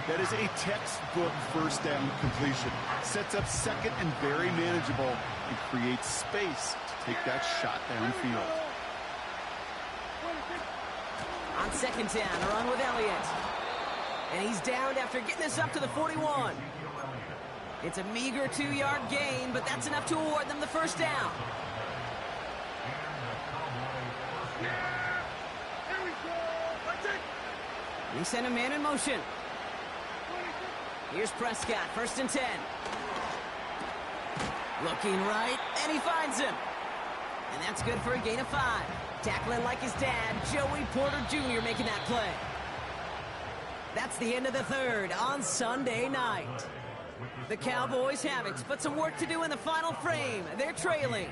That is a textbook first down completion. Sets up second and very manageable and creates space to take that shot downfield. On 2nd down, a run with Elliott. And he's downed after getting this up to the 41. It's a meager 2-yard gain, but that's enough to award them the first down. Yeah, here we go. Let's it. They send a man in motion. Here's Prescott, 1st and 10. Looking right, and he finds him. And that's good for a gain of 5. Tackling like his dad, Joey Porter Jr. making that play. That's the end of the 3rd on Sunday night. The Cowboys have it, but some work to do in the final frame. They're trailing.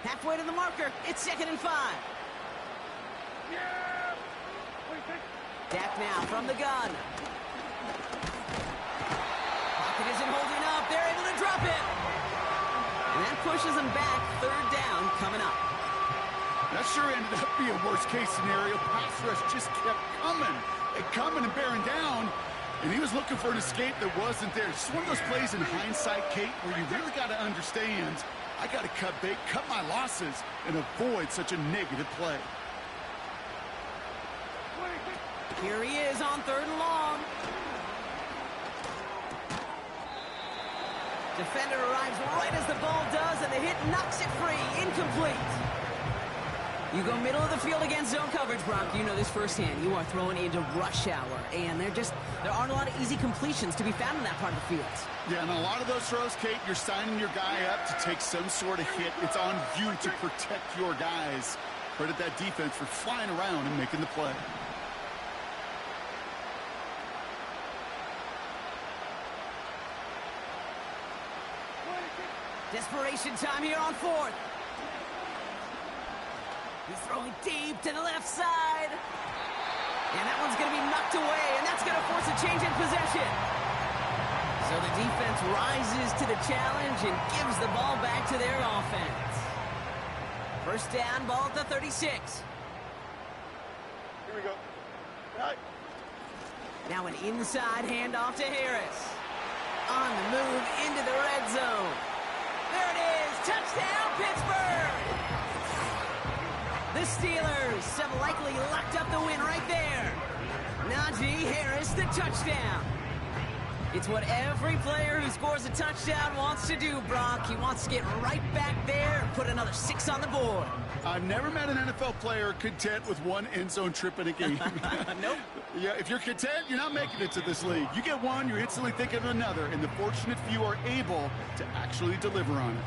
Halfway to the marker, it's 2nd and 5. Yeah. Dak now from the gun. Pocket isn't holding up. They're able to drop it. And that pushes them back. 3rd down coming up. That sure ended up being a worst-case scenario. Pass rush just kept coming and bearing down. And he was looking for an escape that wasn't there. It's just one of those plays in hindsight, Kate, where you really got to understand, I got to cut bait, cut my losses, and avoid such a negative play. Here he is on 3rd and long. Defender arrives right as the ball does, and the hit knocks it free. Incomplete. You go middle of the field against zone coverage, Brock. You know this firsthand. You are throwing into rush hour, and there aren't a lot of easy completions to be found in that part of the field. Yeah, and a lot of those throws, Kate, you're signing your guy up to take some sort of hit. It's on you to protect your guys. Credit that defense for flying around and making the play. Desperation time here on 4th. He's throwing deep to the left side. And that one's going to be knocked away, and that's going to force a change in possession. So the defense rises to the challenge and gives the ball back to their offense. First down, ball at the 36. Here we go. Right. Now an inside handoff to Harris. On the move into the red zone. There it is. Touchdown, Pittsburgh! The Steelers have likely locked up the win right there. Najee Harris, the touchdown. It's what every player who scores a touchdown wants to do, Brock. He wants to get right back there and put another 6 on the board. I've never met an NFL player content with one end zone trip in a game. Nope. Yeah, if you're content, you're not making it to this league. You get one, you're instantly thinking of another, and the fortunate few are able to actually deliver on it.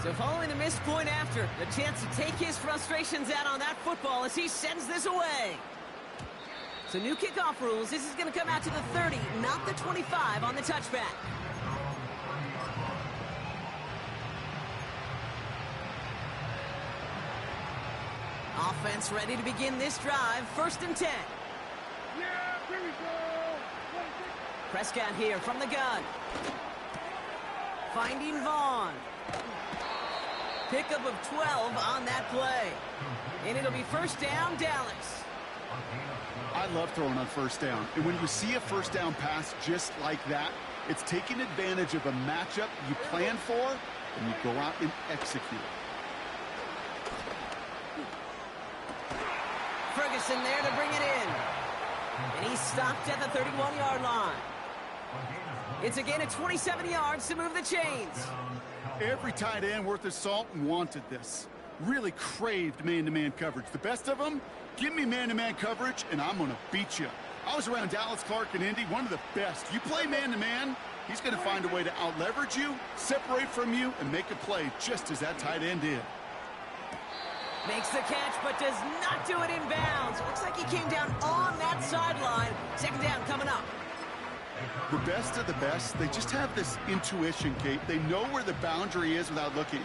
So following the missed point after, the chance to take his frustrations out on that football as he sends this away. So new kickoff rules. This is going to come out to the 30, not the 25 on the touchback. Offense ready to begin this drive. 1st and 10. Yeah, here we go. Prescott here from the gun. Finding Vaughn. Pickup of 12 on that play. And it'll be 1st down, Dallas. I love throwing on 1st down. And when you see a 1st down pass just like that, it's taking advantage of a matchup you plan for, and you go out and execute. Ferguson there to bring it in. And he's stopped at the 31-yard line. It's a gain of 27 yards to move the chains. Every tight end worth his salt wanted this. Really craved man-to-man coverage. The best of them, give me man-to-man coverage, and I'm going to beat you. I was around Dallas Clark and Indy, one of the best. You play man-to-man, he's going to find a way to out-leverage you, separate from you, and make a play just as that tight end did. Makes the catch, but does not do it in bounds. Looks like he came down on that sideline. 2nd down coming up. The best of the best, they just have this intuition, Kate. They know where the boundary is without looking.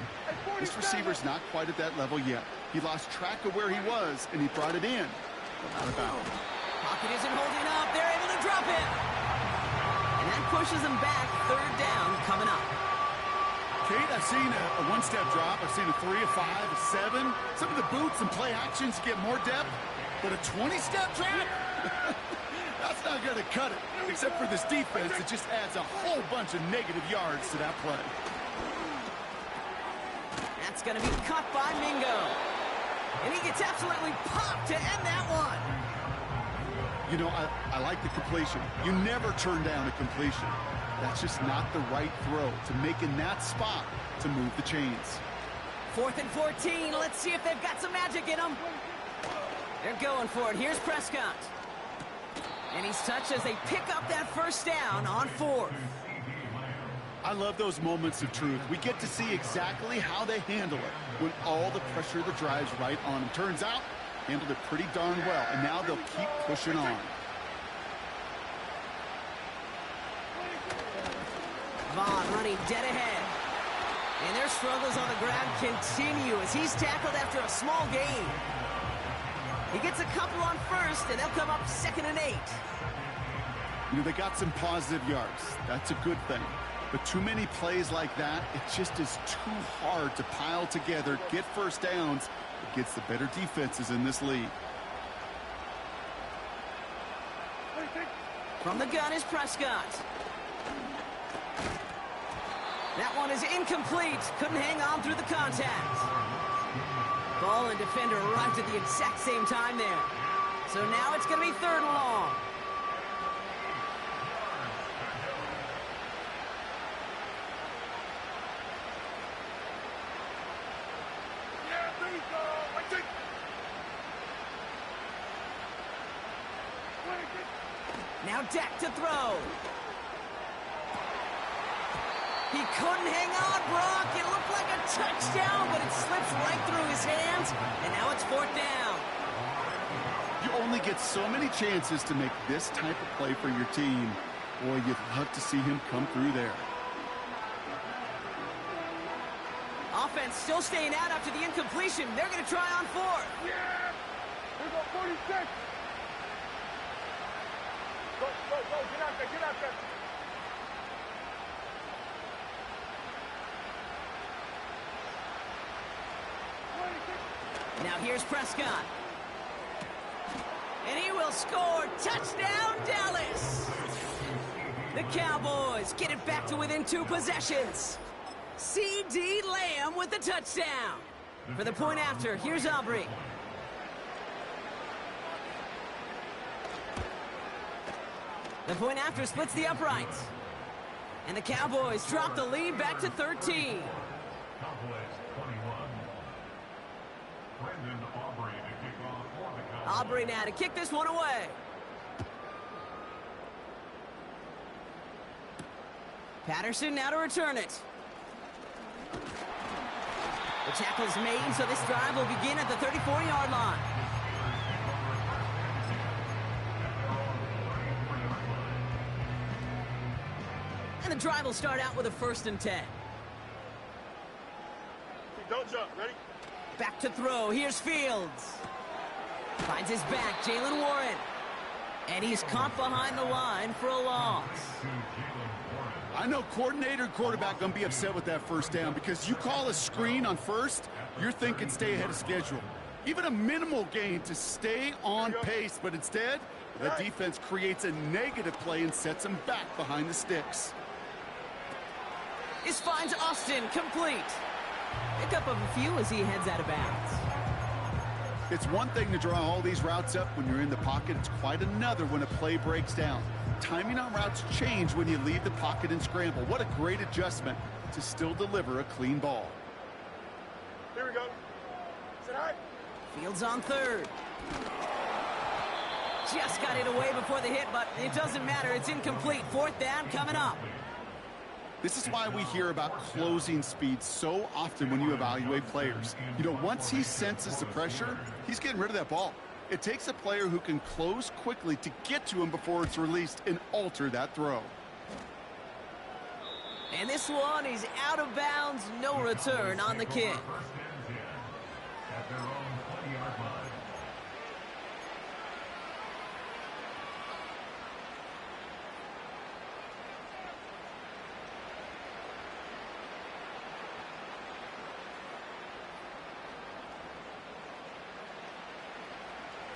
This receiver's not quite at that level yet. He lost track of where he was, and he brought it in. Out of bounds. Pocket isn't holding up. They're able to drop it. And that pushes them back. 3rd down coming up. Kate, I've seen a one-step drop. I've seen a 3, a 5, a 7. Some of the boots and play actions get more depth, but a 20-step drop? That's not going to cut it. Except for this defense, it just adds a whole bunch of negative yards to that play. That's going to be cut by Mingo. And he gets absolutely popped to end that one. You know, I like the completion. You never turn down a completion. That's just not the right throw to make in that spot to move the chains. 4th and 14. Let's see if they've got some magic in them. They're going for it. Here's Prescott. And he's touched as they pick up that 1st down on 4th. I love those moments of truth. We get to see exactly how they handle it when all the pressure of the drive's right on them. Turns out, handled it pretty darn well, and now they'll keep pushing on. Vaughn running dead ahead. And their struggles on the ground continue as he's tackled after a small gain. He gets a couple on 1st, and they'll come up 2nd and 8. You know, they got some positive yards. That's a good thing. But too many plays like that, it just is too hard to pile together, get 1st downs against the better defenses in this league. From the gun is Prescott. That one is incomplete. Couldn't hang on through the contact. Ball and defender arrived at the exact same time there. So now it's going to be 3rd and long. Yeah, there we go. I think. Now Dak to throw. He couldn't hang on, Brock. It looked like a touchdown, but it slips right through his hands, and now it's 4th down. You only get so many chances to make this type of play for your team. Boy, you'd love to see him come through there. Offense still staying out after the incompletion. They're going to try on 4th. Yeah! Here we go, 46! Go, get out there, get out there! Now here's Prescott. And he will score. Touchdown, Dallas! The Cowboys get it back to within 2 possessions. C.D. Lamb with the touchdown. For the point after, here's Aubrey. The point after splits the uprights. And the Cowboys drop the lead back to 13. Aubrey now to kick this one away. Patterson now to return it. The tackle's made, so this drive will begin at the 34-yard line. And the drive will start out with a 1st and 10. Don't jump, ready? Back to throw. Here's Fields. Finds his back, Jalen Warren. And he's caught behind the line for a loss. I know coordinator and quarterback going to be upset with that first down because you call a screen on first, you're thinking stay ahead of schedule. Even a minimal gain to stay on pace, but instead, the defense creates a negative play and sets them back behind the sticks. This finds Austin complete. Pickup of a few as he heads out of bounds. It's one thing to draw all these routes up when you're in the pocket. It's quite another when a play breaks down. Timing on routes change when you leave the pocket and scramble. What a great adjustment to still deliver a clean ball. Here we go. Sit high. Fields on third. Just got it away before the hit, but it doesn't matter. It's incomplete. Fourth down coming up. This is why we hear about closing speed so often when you evaluate players. You know, once he senses the pressure, he's getting rid of that ball. It takes a player who can close quickly to get to him before it's released and alter that throw. And this one is out of bounds. No return on the kick.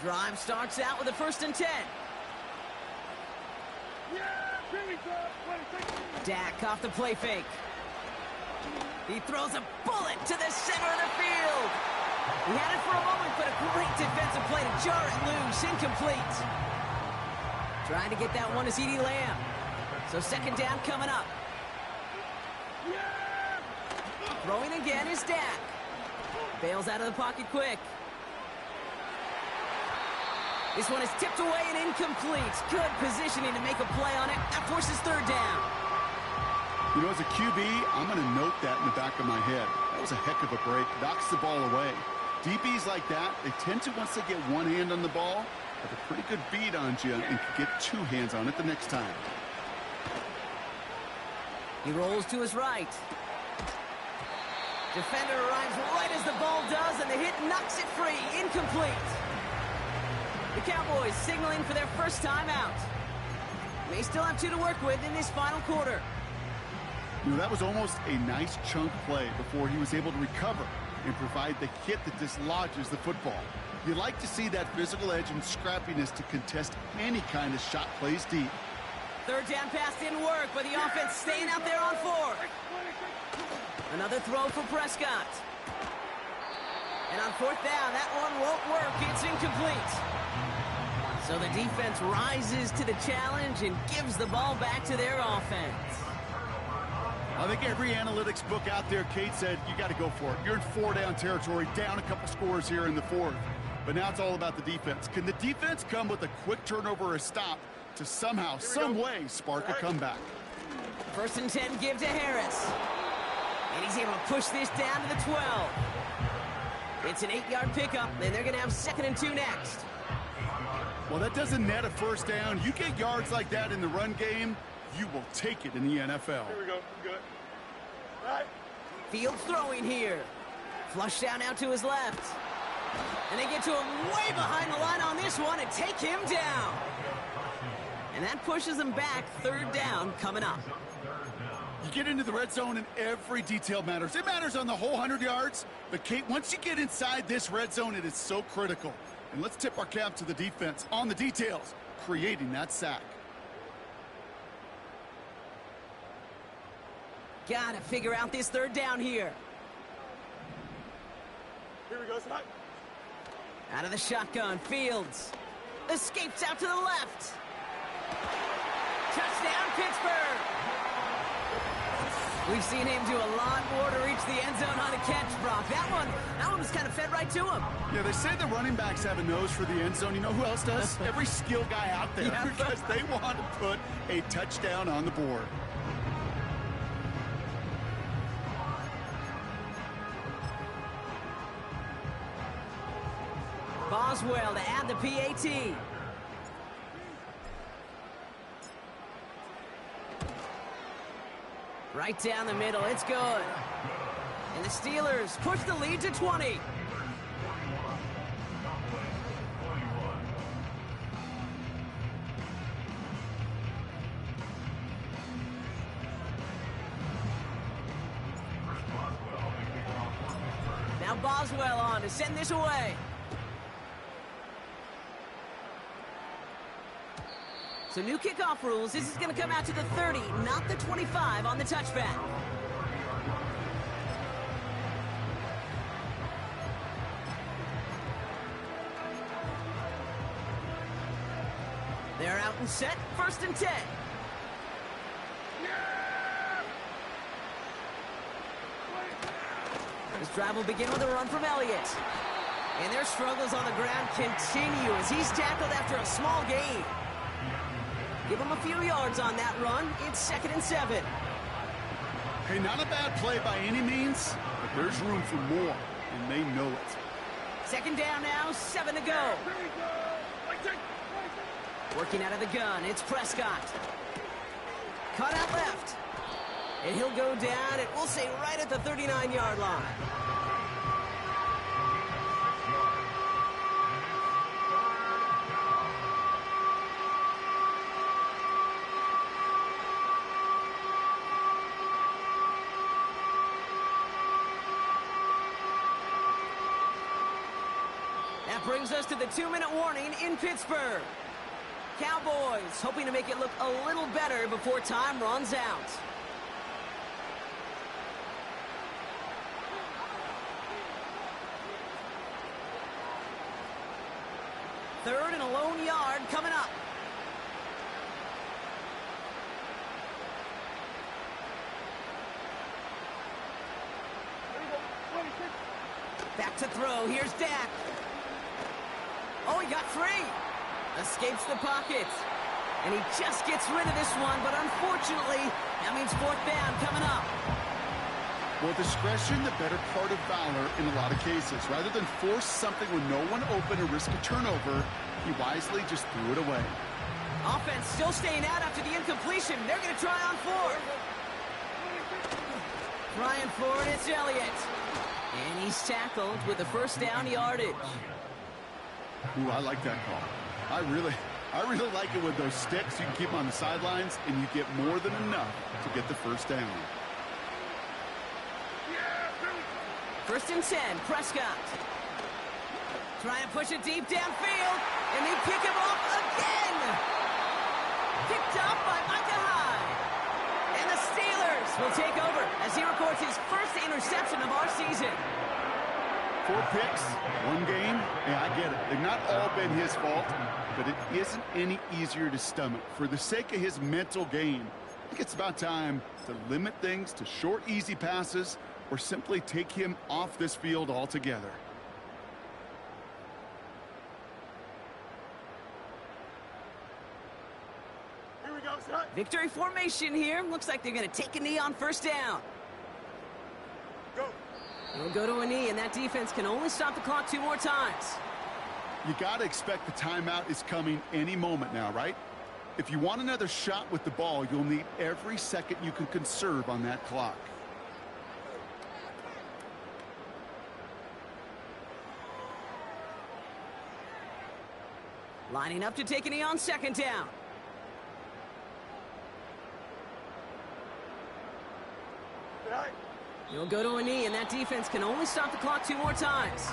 Drive starts out with a 1st and 10. Yeah, here we go. 26. Dak off the play fake. He throws a bullet to the center of the field. He had it for a moment, but a great defensive play to jar it loose. Incomplete. Trying to get that one to CeeDee Lamb. So 2nd down coming up. Throwing again is Dak. Bails out of the pocket quick. This one is tipped away and incomplete. Good positioning to make a play on it. That forces 3rd down. You know, as a QB, I'm going to note that in the back of my head. That was a heck of a break. Knocks the ball away. DBs like that, they tend to, once they get one hand on the ball, have a pretty good beat on you and can get 2 hands on it the next time. He rolls to his right. Defender arrives right as the ball does, and the hit knocks it free. Incomplete. The Cowboys signaling for their first time out. They still have 2 to work with in this final quarter. You know, that was almost a nice chunk play before he was able to recover and provide the hit that dislodges the football. You like to see that physical edge and scrappiness to contest any kind of shot plays deep. 3rd down pass didn't work, but the offense staying out there on 4th. Another throw for Prescott. And on 4th down, that one won't work. It's incomplete. So the defense rises to the challenge and gives the ball back to their offense. I think every analytics book out there, Kate, said you got to go for it. You're in 4-down territory, down a couple scores here in the 4th. But now it's all about the defense. Can the defense come with a quick turnover or a stop to somehow, some way, spark a comeback? 1st and 10 give to Harris. And he's able to push this down to the 12. It's an 8-yard pickup, and they're going to have 2nd and 2 next. Well, that doesn't net a first down. You get yards like that in the run game, you will take it in the NFL. Here we go. Good. All right. Fields throwing here. Flush down out to his left. And they get to him way behind the line on this one and take him down. And that pushes them back. 3rd down coming up. You get into the red zone and every detail matters. It matters on the whole 100 yards. But, Kate, once you get inside this red zone, it is so critical. And let's tip our cap to the defense on the details, creating that sack. Gotta figure out this 3rd down here. Here we go. Tonight. Out of the shotgun, Fields. Escapes out to the left. Touchdown, Pittsburgh. We've seen him do a lot more to reach the end zone on a catch, Brock. That one was kind of fed right to him. Yeah, they say the running backs have a nose for the end zone. You know who else does? Every skill guy out there, Yeah. because they want to put a touchdown on the board. Boswell to add the PAT. Right down the middle, it's good. And the Steelers push the lead to 20. Boswell on to send this away. So new kickoff rules. This is going to come out to the 30, not the 25 on the touchback. They're out and set. 1st and 10. This drive will begin with a run from Elliott. And their struggles on the ground continue as he's tackled after a small gain. Give him a few yards on that run. It's 2nd and 7. Hey, not a bad play by any means, but there's room for more, and they know it. 2nd down now, 7 to go. Working out of the gun, it's Prescott. Cut out left. And he'll go down, and we'll say right at the 39-yard line. That brings us to the 2-minute warning in Pittsburgh. Cowboys hoping to make it look a little better before time runs out. Third and a lone yard coming up. Back to throw. Here's Dak. Oh, he got free. Escapes the pocket. And he just gets rid of this one, but unfortunately, that means 4th down coming up. Well, discretion, the better part of valor in a lot of cases. Rather than force something with no one open or risk a turnover, he wisely just threw it away. Offense still staying out after the incompletion. They're going to try on 4th. Trying for it, it's Elliott. And he's tackled with the 1st down yardage. Ooh, I like that call. I really like it with those sticks. You can keep them on the sidelines, and you get more than enough to get the 1st down. 1st and 10, Prescott. Try and push it deep downfield, and they pick him off again. Picked up by Micah Hyde. And the Steelers will take over as he records his 1st interception of our season. 4 picks, 1 game. Yeah, I get it. They've not all been his fault, but it isn't any easier to stomach. For the sake of his mental game, I think it's about time to limit things to short, easy passes or simply take him off this field altogether. Here we go, son. Victory formation here. Looks like they're going to take a knee on 1st down. Go. He'll go to a knee, and that defense can only stop the clock 2 more times. You got to expect the timeout is coming any moment now, right? If you want another shot with the ball, you'll need every second you can conserve on that clock. Lining up to take a knee on 2nd down. He'll go to a knee, and that defense can only stop the clock 2 more times.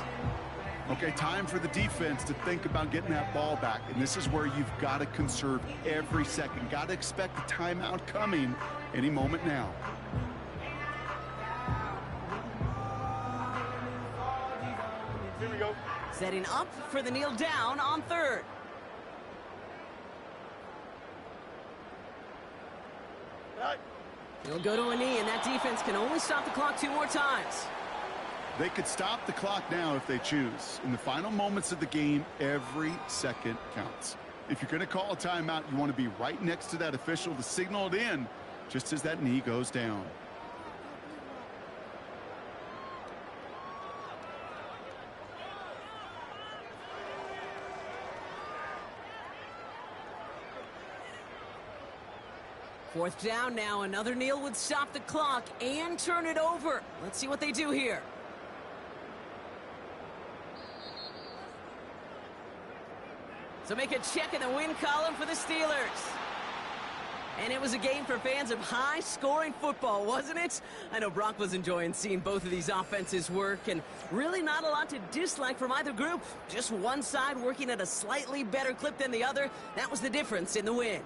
Okay, time for the defense to think about getting that ball back, and this is where you've got to conserve every second. Got to expect the timeout coming any moment now. Here we go. Setting up for the kneel down on 3rd. Right. He'll go to a knee, and that defense can only stop the clock 2 more times. They could stop the clock now if they choose. In the final moments of the game, every second counts. If you're going to call a timeout, you want to be right next to that official to signal it in just as that knee goes down. Fourth down now. Another kneel would stop the clock and turn it over. Let's see what they do here. So make a check in the win column for the Steelers. And it was a game for fans of high-scoring football, wasn't it? I know Brock was enjoying seeing both of these offenses work, and really not a lot to dislike from either group. Just one side working at a slightly better clip than the other. That was the difference in the win.